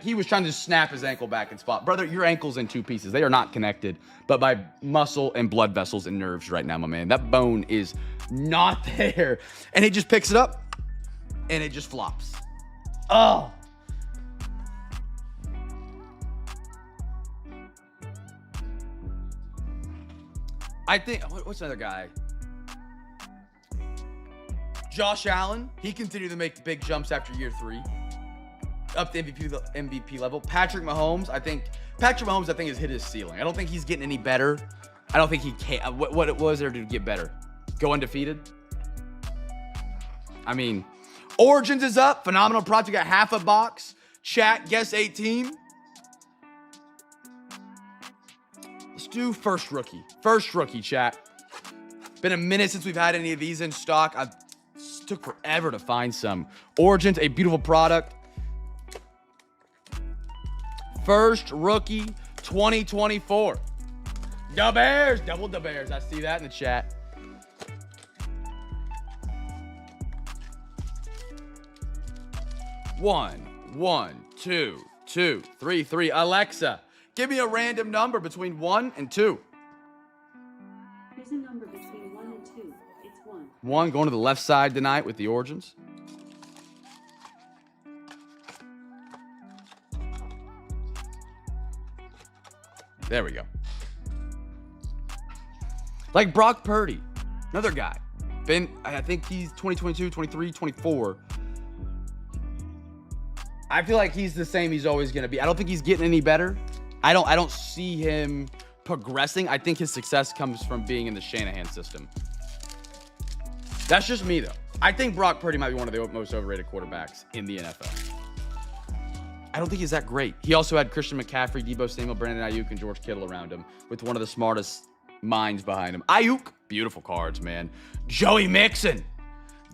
he was trying to snap his ankle back in spot. Brother, your ankle's in 2 pieces. They are not connected, but by muscle and blood vessels and nerves right now, my man. That bone is not there. And he just picks it up, and it just flops. Oh! I think... What's another guy? Josh Allen, he continued to make big jumps after year 3, up to MVP level. Patrick Mahomes, I think has hit his ceiling. I don't think he's getting any better. I don't think he can. What it was there to get better? Go undefeated? I mean, Origins is up. Phenomenal project. Got half a box. Chat, guess 18. Let's do first rookie. First rookie, chat. Been a minute since we've had any of these in stock. Took forever to find some. Origins, a beautiful product. First rookie 2024. Da Bears. Double Da Bears. I see that in the chat. One, two, 3. Alexa, give me a random number between 1 and 2. Here's a number between 1 and 2. It's 1. 1 going to the left side tonight with the Origins. There we go. Like Brock Purdy, another guy. I think he's 2022, 23, 24. I feel like he's the same he's always going to be. I don't think he's getting any better. I don't see him progressing. I think his success comes from being in the Shanahan system. That's just me, though. I think Brock Purdy might be one of the most overrated quarterbacks in the NFL. I don't think he's that great. He also had Christian McCaffrey, Deebo Samuel, Brandon Ayuk, and George Kittle around him with one of the smartest minds behind him. Ayuk, beautiful cards, man. Joey Mixon,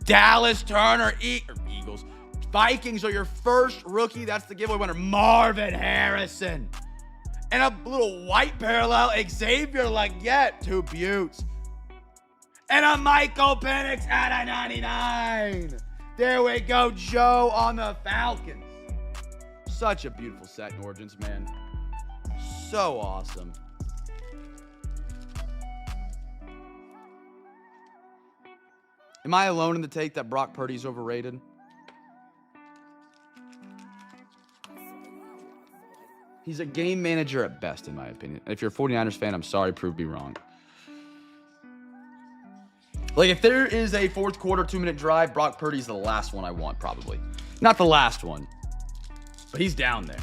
Dallas Turner, Eagles. Vikings are your first rookie. That's the giveaway winner. Marvin Harrison. And a little white parallel, Xavier Legette, 2 buttes. And a Michael Penix out of 99. There we go, Joe on the Falcons. Such a beautiful set in Origins, man. So awesome. Am I alone in the take that Brock Purdy's overrated? He's a game manager at best, in my opinion. If you're a 49ers fan, I'm sorry, prove me wrong. Like, if there is a fourth quarter, 2-minute drive, Brock Purdy's the last one I want, probably. Not the last one, but he's down there.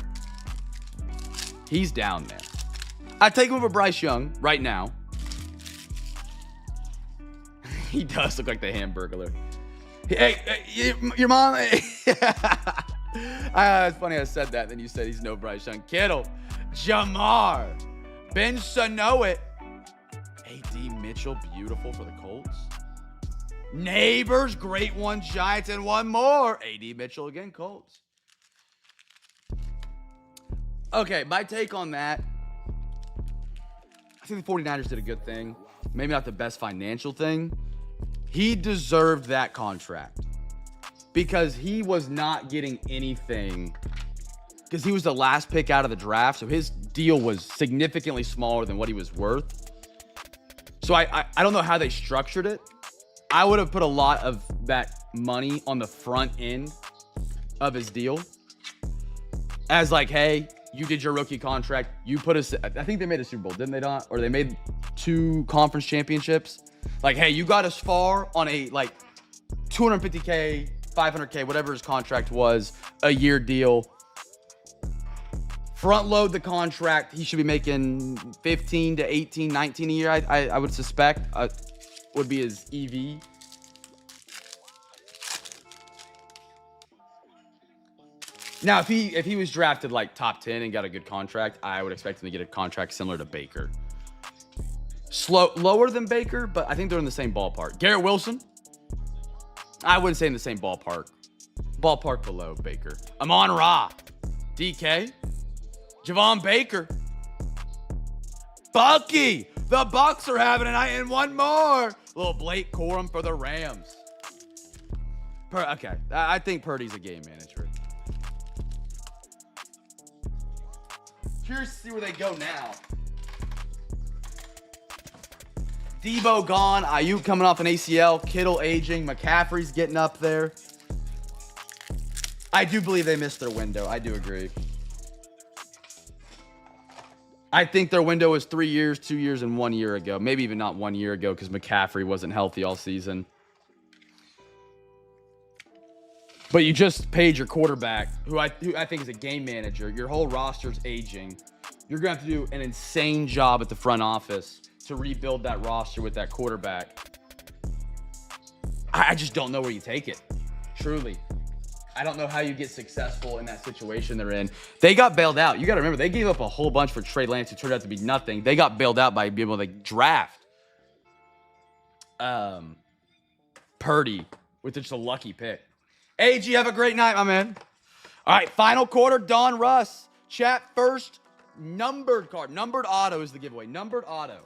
He's down there. I'd take him over Bryce Young right now. He does look like the Hamburglar. Hey, your mom... It's funny I said that, then you said he's no Bryce Young. Kittle, Jamar, Ben Sanoit, A.D. Mitchell, beautiful for the Colts. Neighbors, great one, Giants, and one more. A.D. Mitchell again, Colts. Okay, my take on that, I think the 49ers did a good thing. Maybe not the best financial thing. He deserved that contract because he was not getting anything because he was the last pick out of the draft. So his deal was significantly smaller than what he was worth. So I don't know how they structured it. I would have put a lot of that money on the front end of his deal as like, hey, you did your rookie contract. You put us, I think they made a Super Bowl, didn't they not? Or they made 2 conference championships. Like, hey, you got us far on a like $250K, $500K, whatever his contract was, a year deal. Front load the contract. He should be making 15 to 18, 19 a year, I would suspect. Would be his EV. Now, if he was drafted like top 10 and got a good contract, I would expect him to get a contract similar to Baker. Lower than Baker, but I think they're in the same ballpark. Garrett Wilson, I wouldn't say in the same ballpark. Ballpark below Baker. Amon-Ra, DK, Javon Baker, Bucky. The Bucks are having a night, and one more. Little Blake Corum for the Rams. Okay, I think Purdy's a game manager. Curious to see where they go now. Deebo gone, Ayuk coming off an ACL, Kittle aging, McCaffrey's getting up there. I do believe they missed their window. I do agree. I think their window was 3 years, 2 years, and 1 year ago. Maybe even not 1 year ago because McCaffrey wasn't healthy all season. But you just paid your quarterback, who I think is a game manager. Your whole roster's aging. You're going to have to do an insane job at the front office to rebuild that roster with that quarterback. I just don't know where you take it. Truly. I don't know how you get successful in that situation they're in. They got bailed out. You got to remember, they gave up a whole bunch for Trey Lance, who turned out to be nothing. They got bailed out by being able to draft Purdy with just a lucky pick. AG, have a great night, my man. All right, final quarter, Don Russ. Chat first, numbered card. Numbered auto is the giveaway. Numbered auto.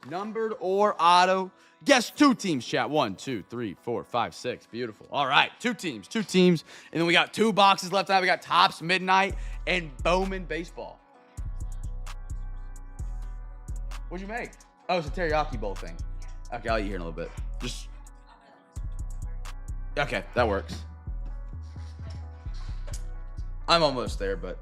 Numbered or auto. Guess 2 teams, chat. 1, 2, 3, 4, 5, 6. Beautiful. All right, 2 teams. And then we got 2 boxes left tonight. We got Topps Midnight and Bowman Baseball. What'd you make? Oh, it's a teriyaki bowl thing. Okay, I'll eat here in a little bit. Okay, that works. I'm almost there, but...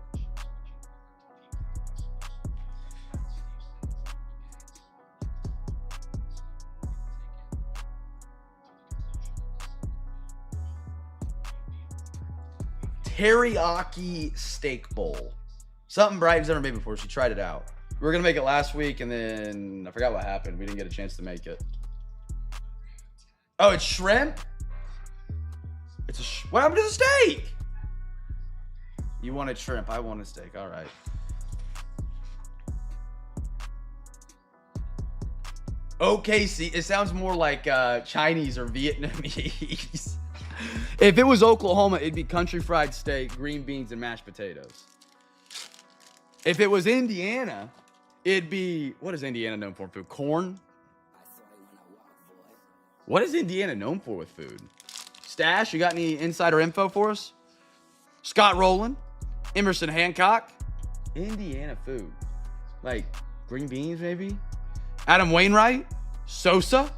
Teriyaki steak bowl. Something Brighton's never made before. She tried it out. We were going to make it last week, and then I forgot what happened. We didn't get a chance to make it. Oh, it's shrimp? What happened to the steak? You wanted shrimp. I wanted steak. All right. OKC. It sounds more like Chinese or Vietnamese. If it was Oklahoma, it'd be country fried steak, green beans, and mashed potatoes. If it was Indiana, it'd be, what is Indiana known for? Food? Corn? What is Indiana known for with food? Stash, you got any insider info for us? Scott Rowland, Emerson Hancock, Indiana food. Like green beans, maybe? Adam Wainwright, Sosa,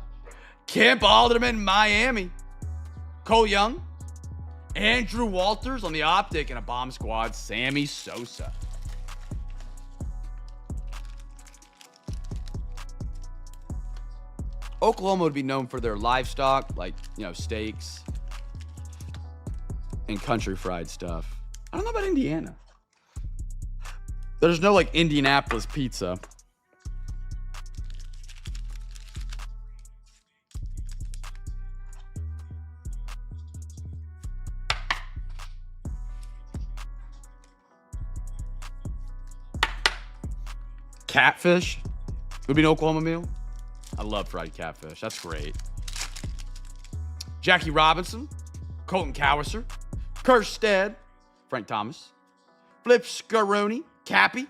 Camp Alderman, Miami, Cole Young, Andrew Walters on the optic, and a bomb squad, Sammy Sosa. Oklahoma would be known for their livestock, like, steaks and country fried stuff. I don't know about Indiana. There's no, Indianapolis pizza. Catfish would be an Oklahoma meal. I love fried catfish. That's great. Jackie Robinson, Colton Cowser, Kerstead, Frank Thomas, Flip Scaroni, Cappy,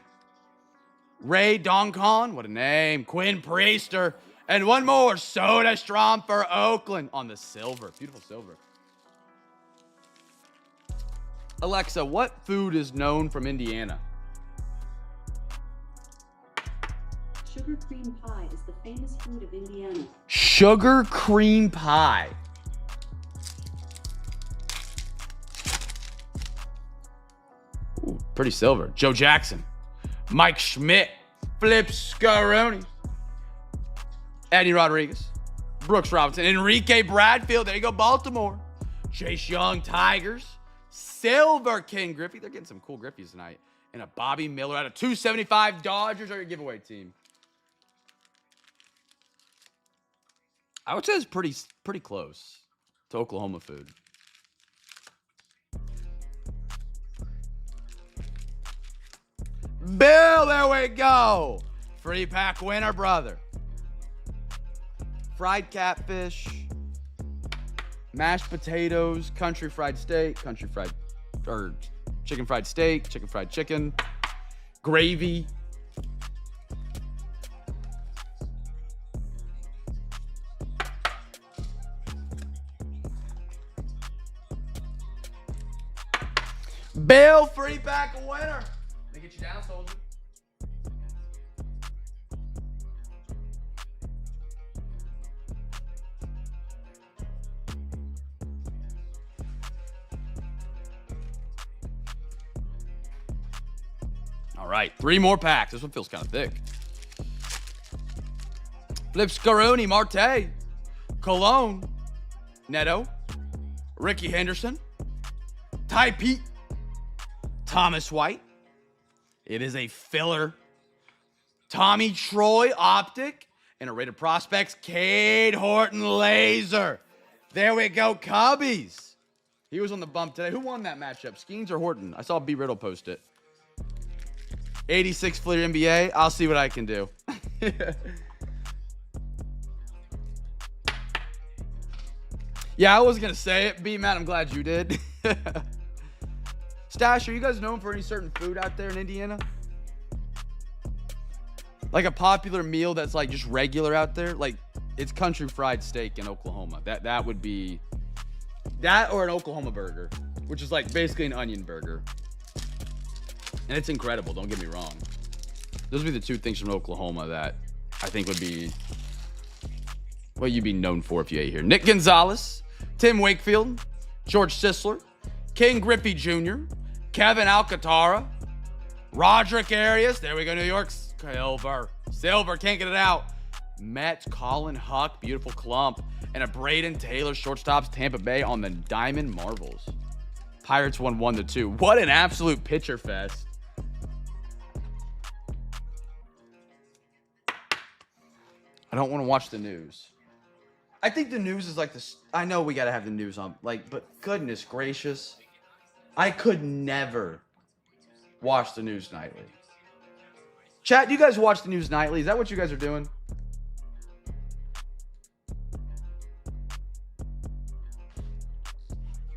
Ray Doncon, what a name, Quinn Priester, and one more, Soda Strom for Oakland on the silver. Beautiful silver. Alexa, what food is known from Indiana? Sugar cream pie is the famous food of Indiana. Sugar cream pie. Ooh, pretty silver. Joe Jackson, Mike Schmidt, Flip Scaroni, Eddie Rodriguez, Brooks Robinson, Enrique Bradfield. There you go, Baltimore. Chase Young, Tigers, Silver King Griffey. They're getting some cool Griffies tonight. And a Bobby Miller out of 275 Dodgers are your giveaway team. I would say it's pretty close to Oklahoma food. Bill, there we go. Free pack winner, brother. Fried catfish, mashed potatoes, country fried steak, chicken fried steak, chicken fried chicken, gravy. Bill, free pack winner. Let me get you down, soldier. All right, 3 more packs. This one feels kind of thick. Flip Scaroni, Marte, Cologne, Neto, Ricky Henderson, Ty Pete, Thomas White. It is a filler. Tommy Troy, Optic, and a rated prospects, Cade Horton Laser. There we go, Cubbies. He was on the bump today. Who won that matchup, Skeens or Horton? I saw B. Riddle post it. 86 Fleer NBA. I'll see what I can do. Yeah, I was going to say it. B. Matt, I'm glad you did. Stash, are you guys known for any certain food out there in Indiana? Like a popular meal that's like just regular out there? Like it's country fried steak in Oklahoma. That would be that, or an Oklahoma burger, which is like basically an onion burger. And it's incredible, don't get me wrong. Those would be the 2 things from Oklahoma that I think would be what you'd be known for if you ate here. Nick Gonzalez, Tim Wakefield, George Sisler, King Griffey Jr., Kevin Alcantara, Roderick Arias. There we go, New York. Silver, can't get it out. Mets, Colin Huck, beautiful clump. And a Braden Taylor, shortstops, Tampa Bay on the Diamond Marvels. Pirates won 1-2. What an absolute pitcher fest. I don't want to watch the news. I think the news is like this. I know we got to have the news on, like, but goodness gracious, I could never watch the news nightly. Chat, do you guys watch the news nightly? Is that what you guys are doing?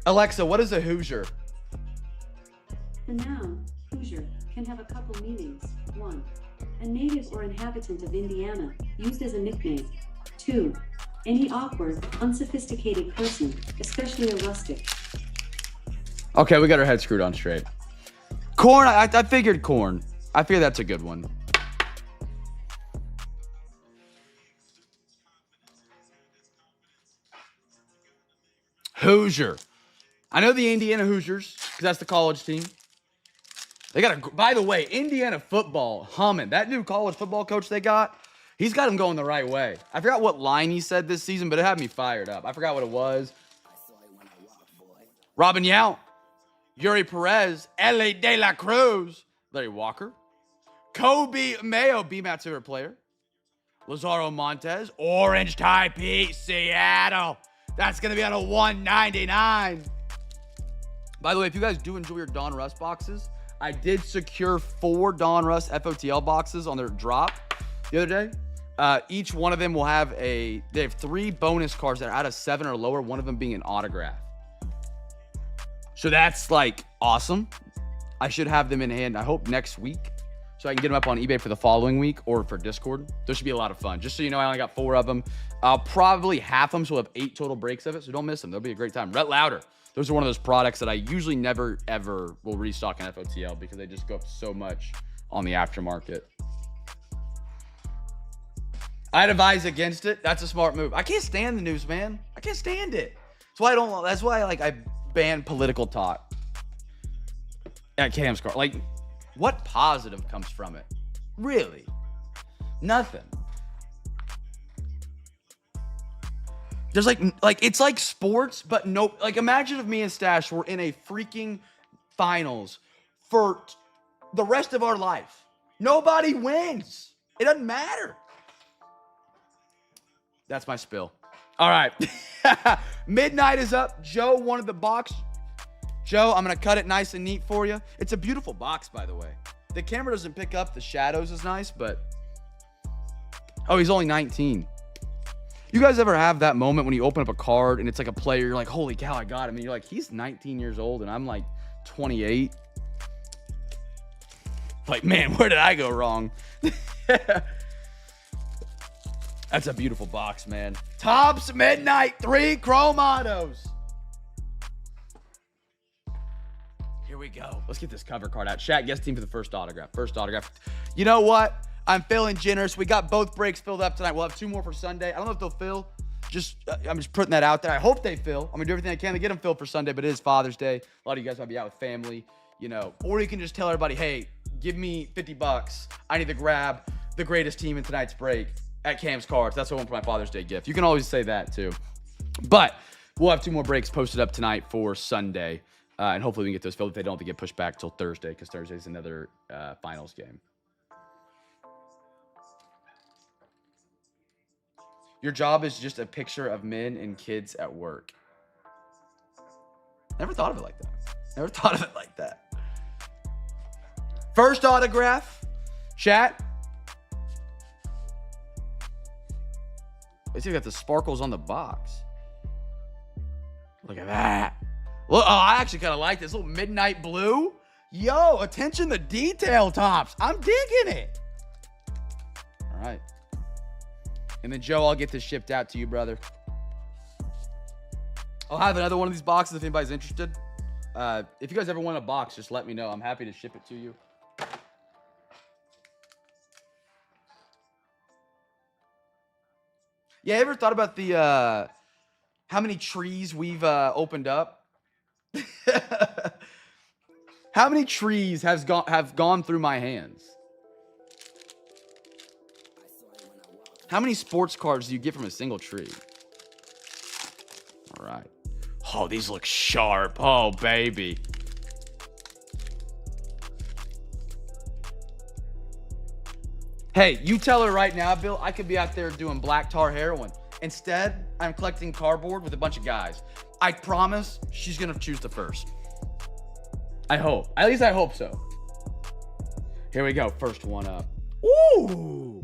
Alexa, what is a Hoosier? The noun, Hoosier, can have a couple meanings. 1. A native or inhabitant of Indiana, used as a nickname. 2. Any awkward, unsophisticated person, especially a rustic. Okay, we got our head screwed on straight. Corn, I figured corn. I figured that's a good one. Hoosier. I know the Indiana Hoosiers, because that's the college team. They got a, by the way, Indiana football humming. That new college football coach they got, he's got them going the right way. I forgot what line he said this season, but it had me fired up. I forgot what it was. Robin Yount, Yuri Perez, L.A. De La Cruz, Larry Walker, Kobe Mayo, BMAT's favorite player, Lazaro Montez, Orange Tie Pete, Seattle. That's going to be on a 199. By the way, if you guys do enjoy your Don Russ boxes, I did secure 4 Don Russ FOTL boxes on their drop the other day. Each one of them will have they have 3 bonus cards that are out of 7 or lower, one of them being an autograph. So that's like awesome. I should have them in hand, I hope next week, so I can get them up on eBay for the following week or for Discord. Those should be a lot of fun. Just so you know, I only got 4 of them. Probably half of them, so we'll have 8 total breaks of it, so don't miss them. They'll be a great time. Rhett Louder. Those are one of those products that I usually never, ever will restock in FOTL because they just go up so much on the aftermarket. I'd advise against it. That's a smart move. I can't stand the news, man. I can't stand it. That's why I ban political talk at Cam's car. Like, what positive comes from it? Really? Nothing. There's like it's like sports, but no, like imagine if me and Stash were in a freaking finals for the rest of our life. Nobody wins. It doesn't matter. That's my spill. All right. Midnight is up. Joe wanted the box. Joe, I'm going to cut it nice and neat for you. It's a beautiful box, by the way. The camera doesn't pick up. The shadows is nice, but... Oh, he's only 19. You guys ever have that moment when you open up a card and it's like a player, you're like, holy cow, I got him. And you're like, he's 19 years old and I'm like 28. Like, man, where did I go wrong? That's a beautiful box, man. Topps Midnight 3 Chrome Autos. Here we go. Let's get this cover card out. Shaq, guest team for the first autograph. First autograph. You know what? I'm feeling generous. We got both breaks filled up tonight. We'll have 2 more for Sunday. I don't know if they'll fill. I'm just putting that out there. I hope they fill. I'm going to do everything I can to get them filled for Sunday, but it is Father's Day. A lot of you guys might be out with family, you know. Or you can just tell everybody, hey, give me $50. I need to grab the greatest team in tonight's break at Cam's Cards. That's what I want for my Father's Day gift. You can always say that too. But we'll have 2 more breaks posted up tonight for Sunday. And hopefully we can get those filled if they don't have to get pushed back till Thursday, because Thursday's another finals game. Your job is just a picture of men and kids at work. Never thought of it like that. Never thought of it like that. First autograph. Chat. Let's see if we got the sparkles on the box. Look at that. Look, oh, I actually kind of like this little midnight blue. Yo, attention to detail, Tops. I'm digging it. All right. And then, Joe, I'll get this shipped out to you, brother. I'll have another one of these boxes if anybody's interested. If you guys ever want a box, just let me know. I'm happy to ship it to you. Yeah, ever thought about the how many trees we've opened up? How many trees have gone through my hands? How many sports cards do you get from a single tree? All right. Oh, these look sharp. Oh, baby. Hey, you tell her right now, Bill, I could be out there doing black tar heroin. Instead, I'm collecting cardboard with a bunch of guys. I promise she's going to choose the first. I hope. At least I hope so. Here we go. First one up. Ooh.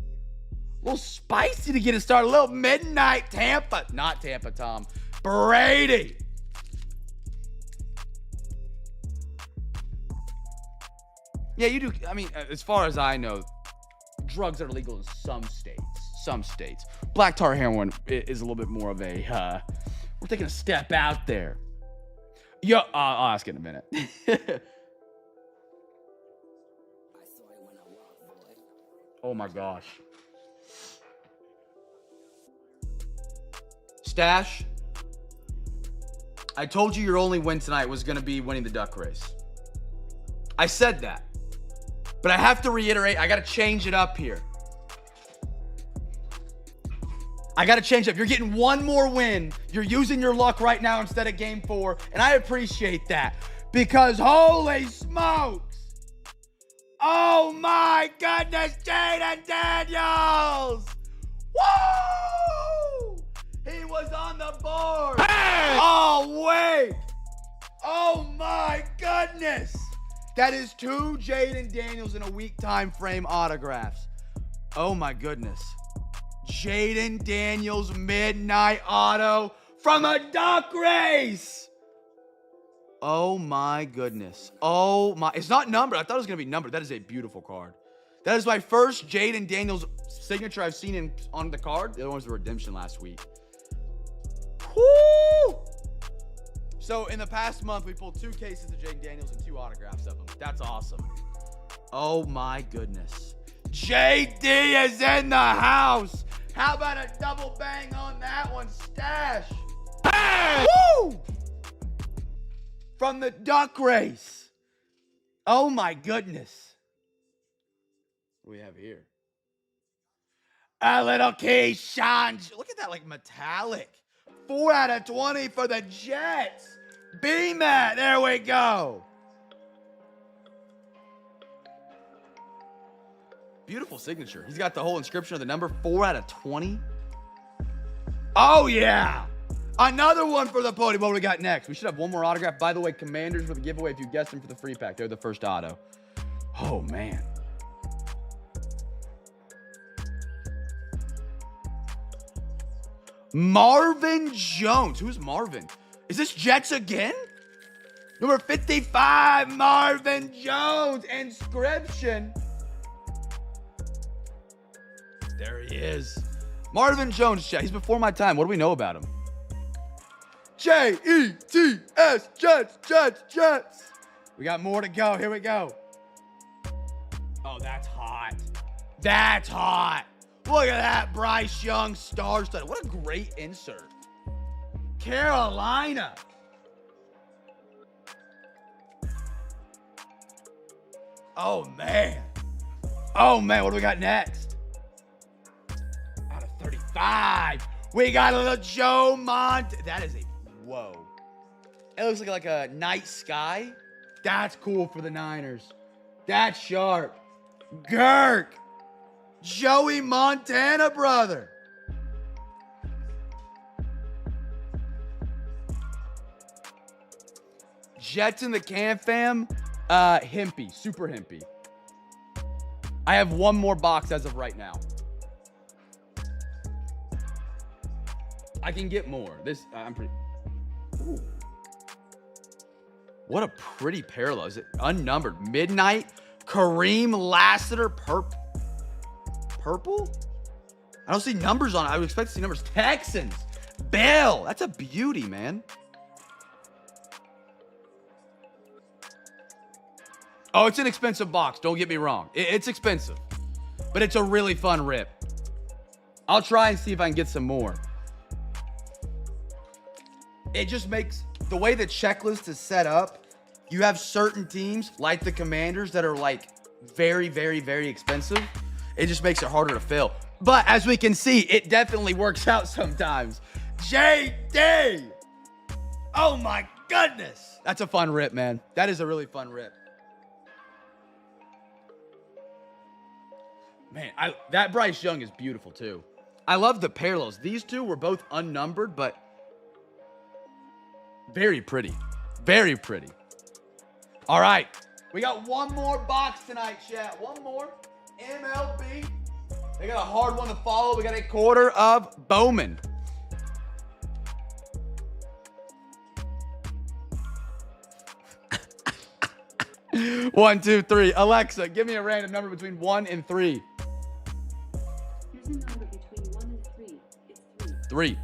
A little spicy to get it started. A little midnight Tampa. Not Tampa, Tom. Brady. Yeah, you do. I mean, as far as I know, drugs are legal in some states. Some states. Black tar heroin is a little bit more of a, we're taking a step out there. Yo, I'll ask in a minute. Oh my gosh. Stash, I told you your only win tonight was going to be winning the duck race. I said that. But I have to reiterate, I got to change it up here. I got to change it up. You're getting one more win. You're using your luck right now instead of game 4. And I appreciate that. Because holy smokes. Oh my goodness, Jaden Daniels. Woo! He was on the board. Hey! Oh, wait. Oh my goodness. That is 2 Jaden Daniels in a week time frame autographs. Oh my goodness. Jaden Daniels midnight auto from a duck race. Oh my goodness. Oh my. It's not numbered. I thought it was going to be numbered. That is a beautiful card. That is my first Jaden Daniels signature I've seen on the card. The other one was the redemption last week. Woo! So in the past month, we pulled 2 cases of Jaden Daniels and 2 autographs of them. That's awesome. Oh my goodness. JD is in the house. How about a double bang on that one, Stash? Hey! Woo! From the duck race. Oh my goodness. What do we have here? A little Keyshawn. Look at that, like metallic. 4 out of 20 for the Jets. B-Matt, there we go. Beautiful signature. He's got the whole inscription of the number. 4 out of 20. Oh, yeah. Another one for the podium. What do we got next? We should have one more autograph. By the way, Commanders for the giveaway. If you guessed them for the free pack, they're the first auto. Oh, man. Marvin Jones. Who's Marvin? Is this Jets again? Number 55, Marvin Jones. Inscription. There he is. Marvin Jones, chat. He's before my time. What do we know about him? J-E-T-S, Jets, Jets, Jets. We got more to go. Here we go. Oh, that's hot. That's hot. Look at that Bryce Young star stud. What a great insert. Carolina. Oh, man. Oh, man. What do we got next? Out of 35. We got a little Joe Mont. That is a, whoa. It looks like a night sky. That's cool for the Niners. That's sharp. Girk. Joey Montana, brother. Jets in the CamFam. Himpy. Super Himpy. I have one more box as of right now. I can get more. This, I'm pretty... Ooh. What a pretty parallel. Is it unnumbered? Midnight. Kareem Lassiter. Purple? I don't see numbers on it. I would expect to see numbers. Texans. Bell. That's a beauty, man. Oh, it's an expensive box. Don't get me wrong. It's expensive. But it's a really fun rip. I'll try and see if I can get some more. It just makes... The way the checklist is set up, you have certain teams, like the Commanders, that are like very, very, very expensive. It just makes it harder to fill. But as we can see, it definitely works out sometimes. JD! Oh my goodness! That's a fun rip, man. That is a really fun rip. Man, that Bryce Young is beautiful too. I love the parallels. These two were both unnumbered, but very pretty. Very pretty. All right. We got one more box tonight, chat. One more. MLB. They got a hard one to follow. We got a quarter of Bowman. One, two, three. Alexa, give me a random number between 1 and 3. Here's a number between 1 and 3. It's 3.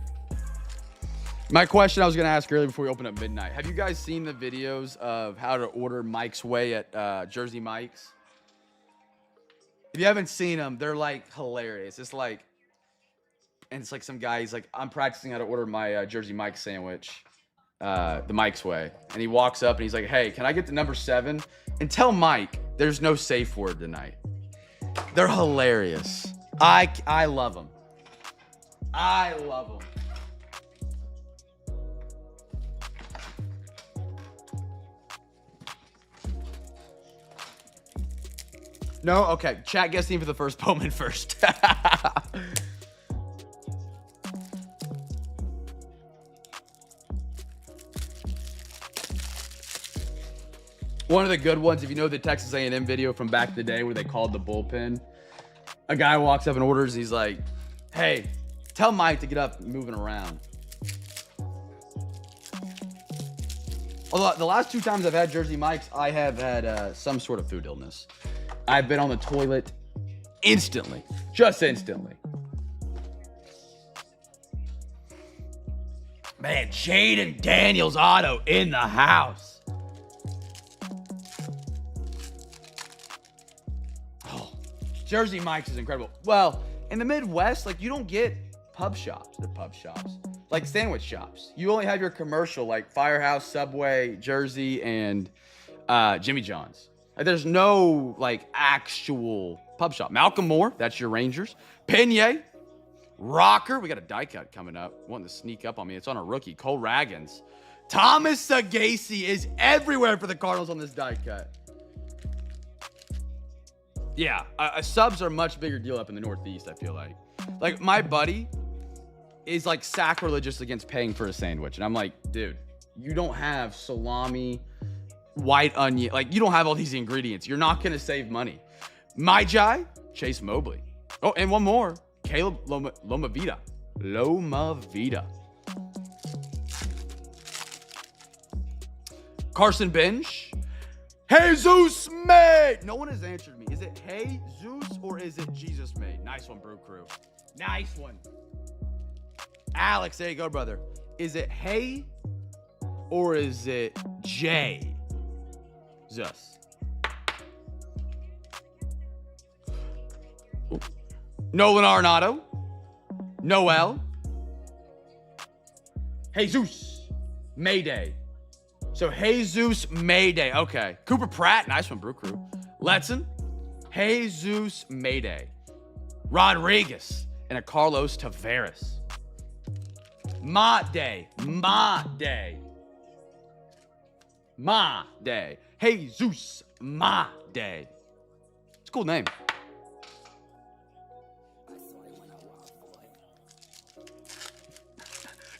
My question I was going to ask earlier before we open up midnight. Have you guys seen the videos of how to order Mike's Way at Jersey Mike's? If you haven't seen them, they're like hilarious. It's like some guy, he's like, I'm practicing how to order my Jersey Mike's sandwich, the Mike's Way. And he walks up and he's like, hey, can I get the number 7? And tell Mike there's no safe word tonight. They're hilarious. I love them. I love them. No? Okay. Chat guessing for the first Bowman first. One of the good ones, if you know the Texas A&M video from back in the day where they called the bullpen, a guy walks up and orders, he's like, hey, tell Mike to get up and moving around. Although the last 2 times I've had Jersey Mike's, I have had some sort of food illness. I've been on the toilet instantly, just instantly. Man, Jaden Daniels auto in the house. Oh, Jersey Mike's is incredible. Well, in the Midwest, like you don't get pub shops. They're pub shops. Like sandwich shops. You only have your commercial like Firehouse, Subway, Jersey, and Jimmy John's. Like, there's no like actual pub shop. Malcolm Moore, that's your Rangers. Pena, Rocker, we got a die cut coming up. Wanting to sneak up on me. It's on a rookie. Cole Raggins. Thomas Sagasi is everywhere for the Cardinals on this die cut. Yeah, subs are a much bigger deal up in the Northeast, I feel like. Like, my buddy is, like, sacrilegious against paying for a sandwich. And I'm like, dude, you don't have salami, white onion. Like, you don't have all these ingredients. You're not going to save money. My Jai, Chase Mobley. Oh, and one more. Caleb Lomavita. Carson Bench. Jesus Made. No one has answered me. Is it Hey Zeus or is it Jesus Made? Nice one, Brew Crew. Nice one. Alex, there you go, brother. Is it Hey or is it J? Zeus. Nolan Arenado. Noel. Jesus Mayday. So Jesus Mayday. Okay. Cooper Pratt. Nice one, Brew Crew. Letson. Jesus Mayday. Rodriguez. And a Carlos Tavares. Ma Day. Jesus Ma Day. It's a cool name.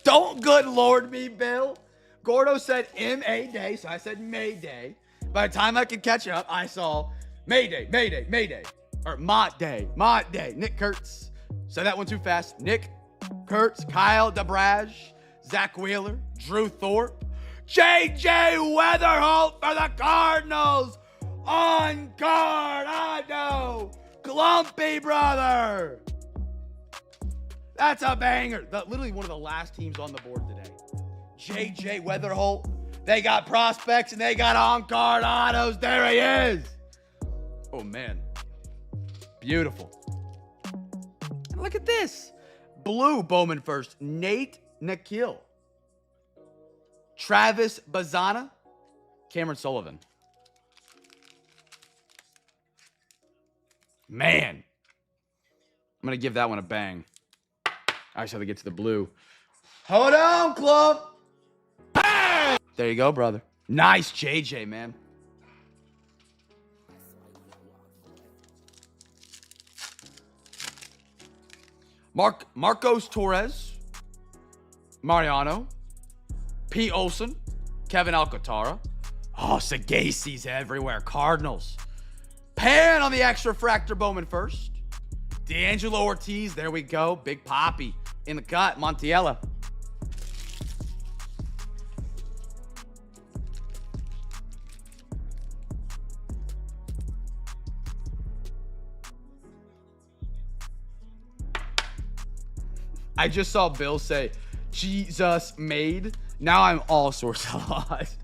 Don't good Lord me, Bill. Gordo said M-A-Day, so I said Mayday. By the time I could catch up, I saw Mayday. Or Mott Day. Nick Kurtz. Said that one too fast. Nick Kurtz, Kyle DeBrage, Zach Wheeler, Drew Thorpe, J.J. Weatherholt for the Cardinals. On card, I know. Clumpy brother. That's a banger. Literally one of the last teams on the board today. J.J. Weatherholt. They got prospects and they got on-card autos. There he is. Oh, man. Beautiful. And look at this. Blue Bowman first. Nate Nikhil. Travis Bazana. Cameron Sullivan. Man. I'm going to give that one a bang. I just have to get to the blue. Hold on, club. Bang! There you go, brother. Nice JJ, man. Marcos Torres, Mariano, P. Olsen, Kevin Alcantara. Oh, Sagaci's everywhere. Cardinals. Pan on the extra fractor Bowman first. D'Angelo Ortiz, there we go. Big Poppy in the cut. Montiella. I just saw Bill say, Jesus made. Now I'm all sorts of lost.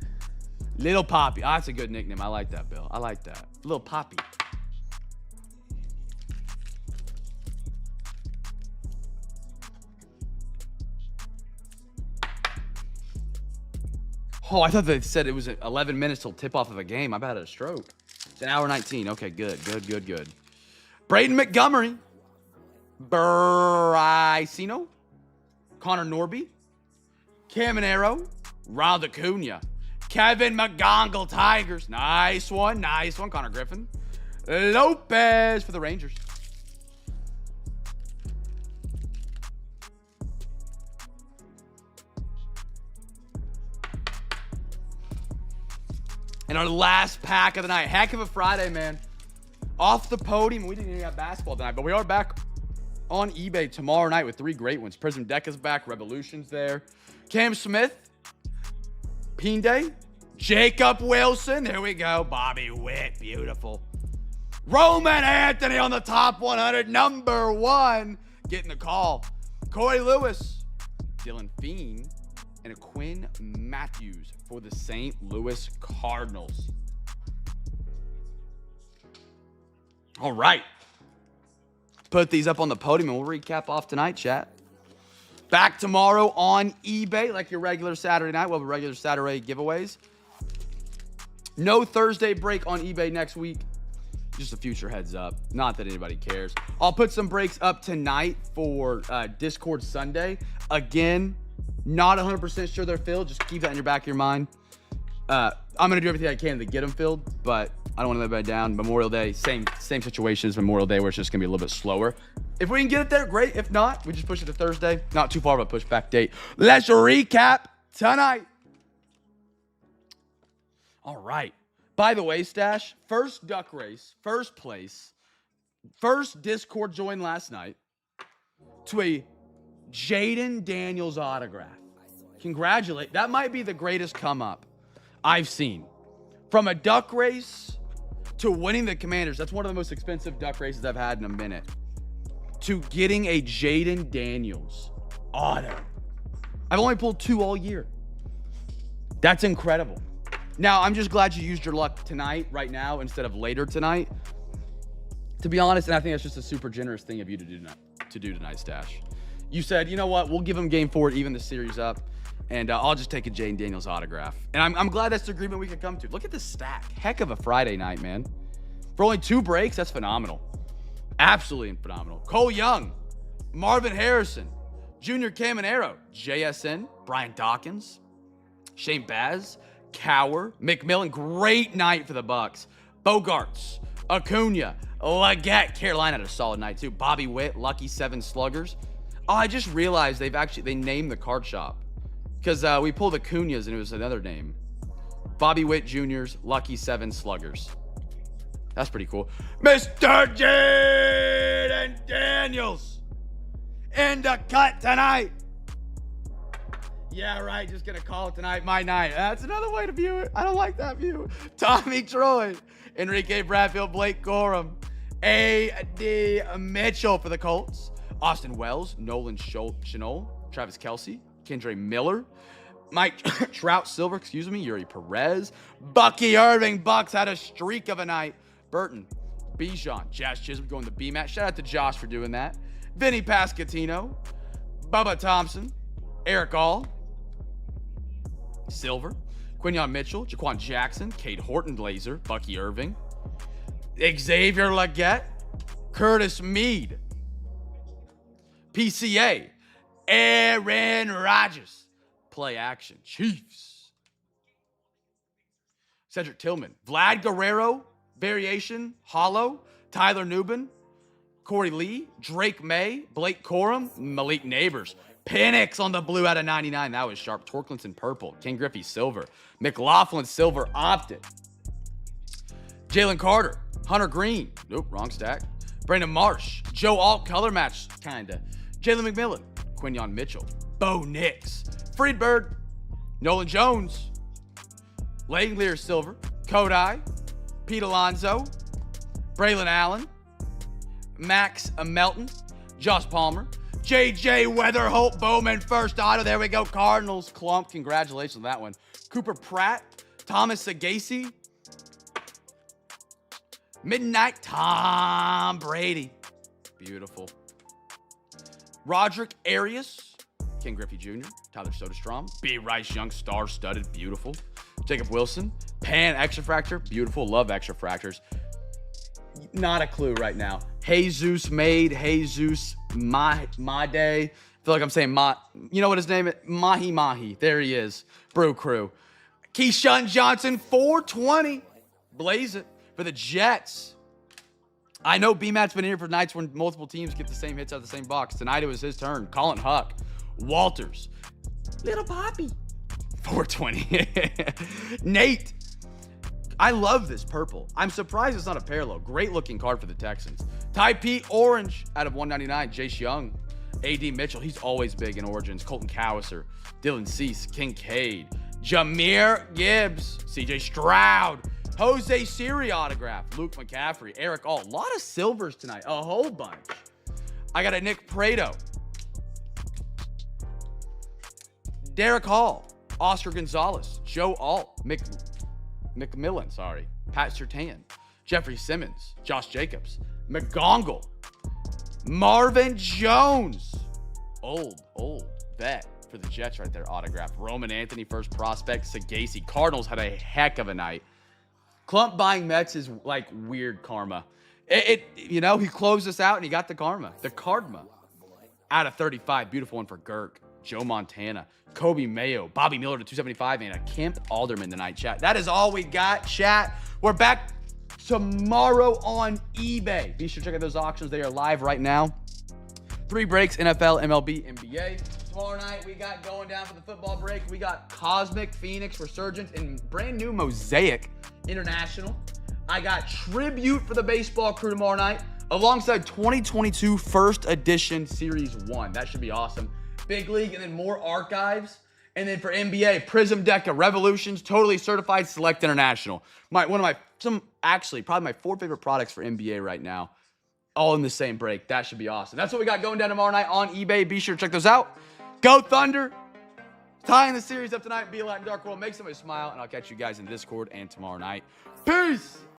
Little Poppy. Oh, that's a good nickname. I like that, Bill. I like that. Little Poppy. Oh, I thought they said it was 11 minutes till tip-off of a game. I about had a stroke. It's an hour 19. Okay, good. Braden Montgomery. Brycino. Connor Norby. Caminero. Ronald Acuna. Kevin McGongle Tigers. Nice one. Connor Griffin. Lopez for the Rangers. And our last pack of the night. Heck of a Friday, man. Off the podium. We didn't even have basketball tonight, but we are back on eBay tomorrow night with 3 great ones. Prism Deca's back. Revolution's there. Cam Smith. Pinde. Jacob Wilson. There we go. Bobby Witt. Beautiful. Roman Anthony on the top 100. Number 1. Getting the call. Corey Lewis. Dylan Fiend. And a Quinn Matthews for the St. Louis Cardinals. All right. Put these up on the podium and we'll recap off tonight, chat. Back tomorrow on eBay, like your regular Saturday night. We'll have regular Saturday giveaways. No Thursday break on eBay next week. Just a future heads up. Not that anybody cares. I'll put some breaks up tonight for Discord Sunday. Again, not 100% sure they're filled. Just keep that in your back of your mind. I'm going to do everything I can to get them filled, but I don't want to let anybody down. Memorial Day, same situation as Memorial Day, where it's just going to be a little bit slower. If we can get it there, great. If not, we just push it to Thursday. Not too far of a pushback date. Let's recap tonight. All right. By the way, Stash, first duck race, first place, first Discord join last night to a Jaden Daniels autograph. Congratulate. That might be the greatest come up I've seen. From a duck race to winning the Commanders. That's one of the most expensive duck races I've had in a minute. To getting a Jaden Daniels auto. I've only pulled 2 all year. That's incredible. Now, I'm just glad you used your luck tonight, right now, instead of later tonight. To be honest, and I think that's just a super generous thing of you to do tonight, Stash. You said, you know what, we'll give him game 4 to even the series up, and I'll just take a Jaden Daniels autograph. And I'm glad that's the agreement we could come to. Look at this stack. Heck of a Friday night, man. For only 2 breaks, that's phenomenal. Absolutely phenomenal. Cole Young, Marvin Harrison, Junior Caminero, JSN, Brian Dawkins, Shane Baz, Cower, McMillan. Great night for the Bucks. Bogarts, Acuna, Leggett. Carolina had a solid night too. Bobby Witt, Lucky 7 Sluggers. Oh, I just realized they named the card shop because we pulled Acuna's and it was another name. Bobby Witt Jr.'s Lucky 7 Sluggers. That's pretty cool. Mr. Jaden Daniels in the cut tonight. Yeah, right. Just going to call it tonight my night. That's another way to view it. I don't like that view. Tommy Troy, Enrique Bradfield, Blake Gorham, A.D. Mitchell for the Colts, Austin Wells, Nolan Chenol, Travis Kelce, Kendre Miller, Mike Trout Silver, Yuri Perez, Bucky Irving. Bucks had a streak of a night. Burton, Bijan, Jazz Chisholm going to BMAT. Shout out to Josh for doing that. Vinny Pascatino, Bubba Thompson, Eric All, Silver, Quinyon Mitchell, Jaquan Jackson, Cade Horton Blazer, Bucky Irving, Xavier Leggett, Curtis Mead, PCA, Aaron Rodgers, play action, Chiefs, Cedric Tillman, Vlad Guerrero, variation, Hollow, Tyler Nubin, Corey Lee, Drake May, Blake Corum, Malik Neighbors. Penix on the blue out of 99. That was sharp. Torklinson purple. King Griffey silver. McLaughlin silver opted. Jalen Carter, Hunter Green. Nope, wrong stack. Brandon Marsh, Joe Alt color match, kinda. Jalen McMillan, Quinyon Mitchell, Bo Nix, Friedberg, Nolan Jones, Langlear silver, Kodai, Pete Alonso, Braylon Allen, Max Melton, Josh Palmer, JJ Weatherholt, Bowman first auto. There we go. Cardinals clump. Congratulations on that one. Cooper Pratt, Thomas Sagasi, Midnight Tom Brady. Beautiful. Roderick Arias, Ken Griffey Jr., Tyler Soderstrom, B. Rice Young, star-studded, beautiful. Jacob Wilson, Pan Extra Fractor, beautiful. Love Extra Fractors. Not a clue right now. Jesus Made, Jesus My Day. I feel like I'm saying you know what his name is? Mahi. There he is. Brew Crew. Keyshawn Johnson, 420. Blaze it for the Jets. I know B-Mat's been here for nights when multiple teams get the same hits out of the same box. Tonight it was his turn. Colin Huck. Walters. Little Poppy. 420. Nate. I love this purple. I'm surprised it's not a parallel. Great looking card for the Texans. Ty Pete Orange out of 199. Jace Young. A.D. Mitchell. He's always big in Origins. Colton Cowser. Dylan Cease. Kincaid. Jameer Gibbs. C.J. Stroud. Jose Siri autograph. Luke McCaffrey. Eric All. A lot of silvers tonight. A whole bunch. I got a Nick Prado. Derek Hall. Oscar Gonzalez. Joe Alt. McMillan, Pat Surtain, Jeffrey Simmons, Josh Jacobs, McGongle, Marvin Jones, old vet for the Jets right there, autograph. Roman Anthony, first prospect. Sagasi. Cardinals had a heck of a night. Clump buying Mets is like weird karma. He closed us out and he got the karma. The Cardma out of 35. Beautiful one for Girk. Joe Montana, Kobe Mayo, Bobby Miller to 275, and a Kemp Alderman tonight, chat. That is all we got, chat. We're back tomorrow on eBay. Be sure to check out those auctions. They are live right now. 3 breaks, NFL, MLB, NBA. Tomorrow night, we got going down for the football break. We got Cosmic, Phoenix, Resurgence, and brand new Mosaic International. I got Tribute for the baseball crew tomorrow night, alongside 2022 First Edition Series 1. That should be awesome. Big League, and then more archives. And then for NBA, Prism Deca, Revolutions, Totally Certified Select International. Probably my 4 favorite products for NBA right now. All in the same break. That should be awesome. That's what we got going down tomorrow night on eBay. Be sure to check those out. Go Thunder. Tying the series up tonight. Be a Latin Dark World. Make somebody smile. And I'll catch you guys in Discord and tomorrow night. Peace.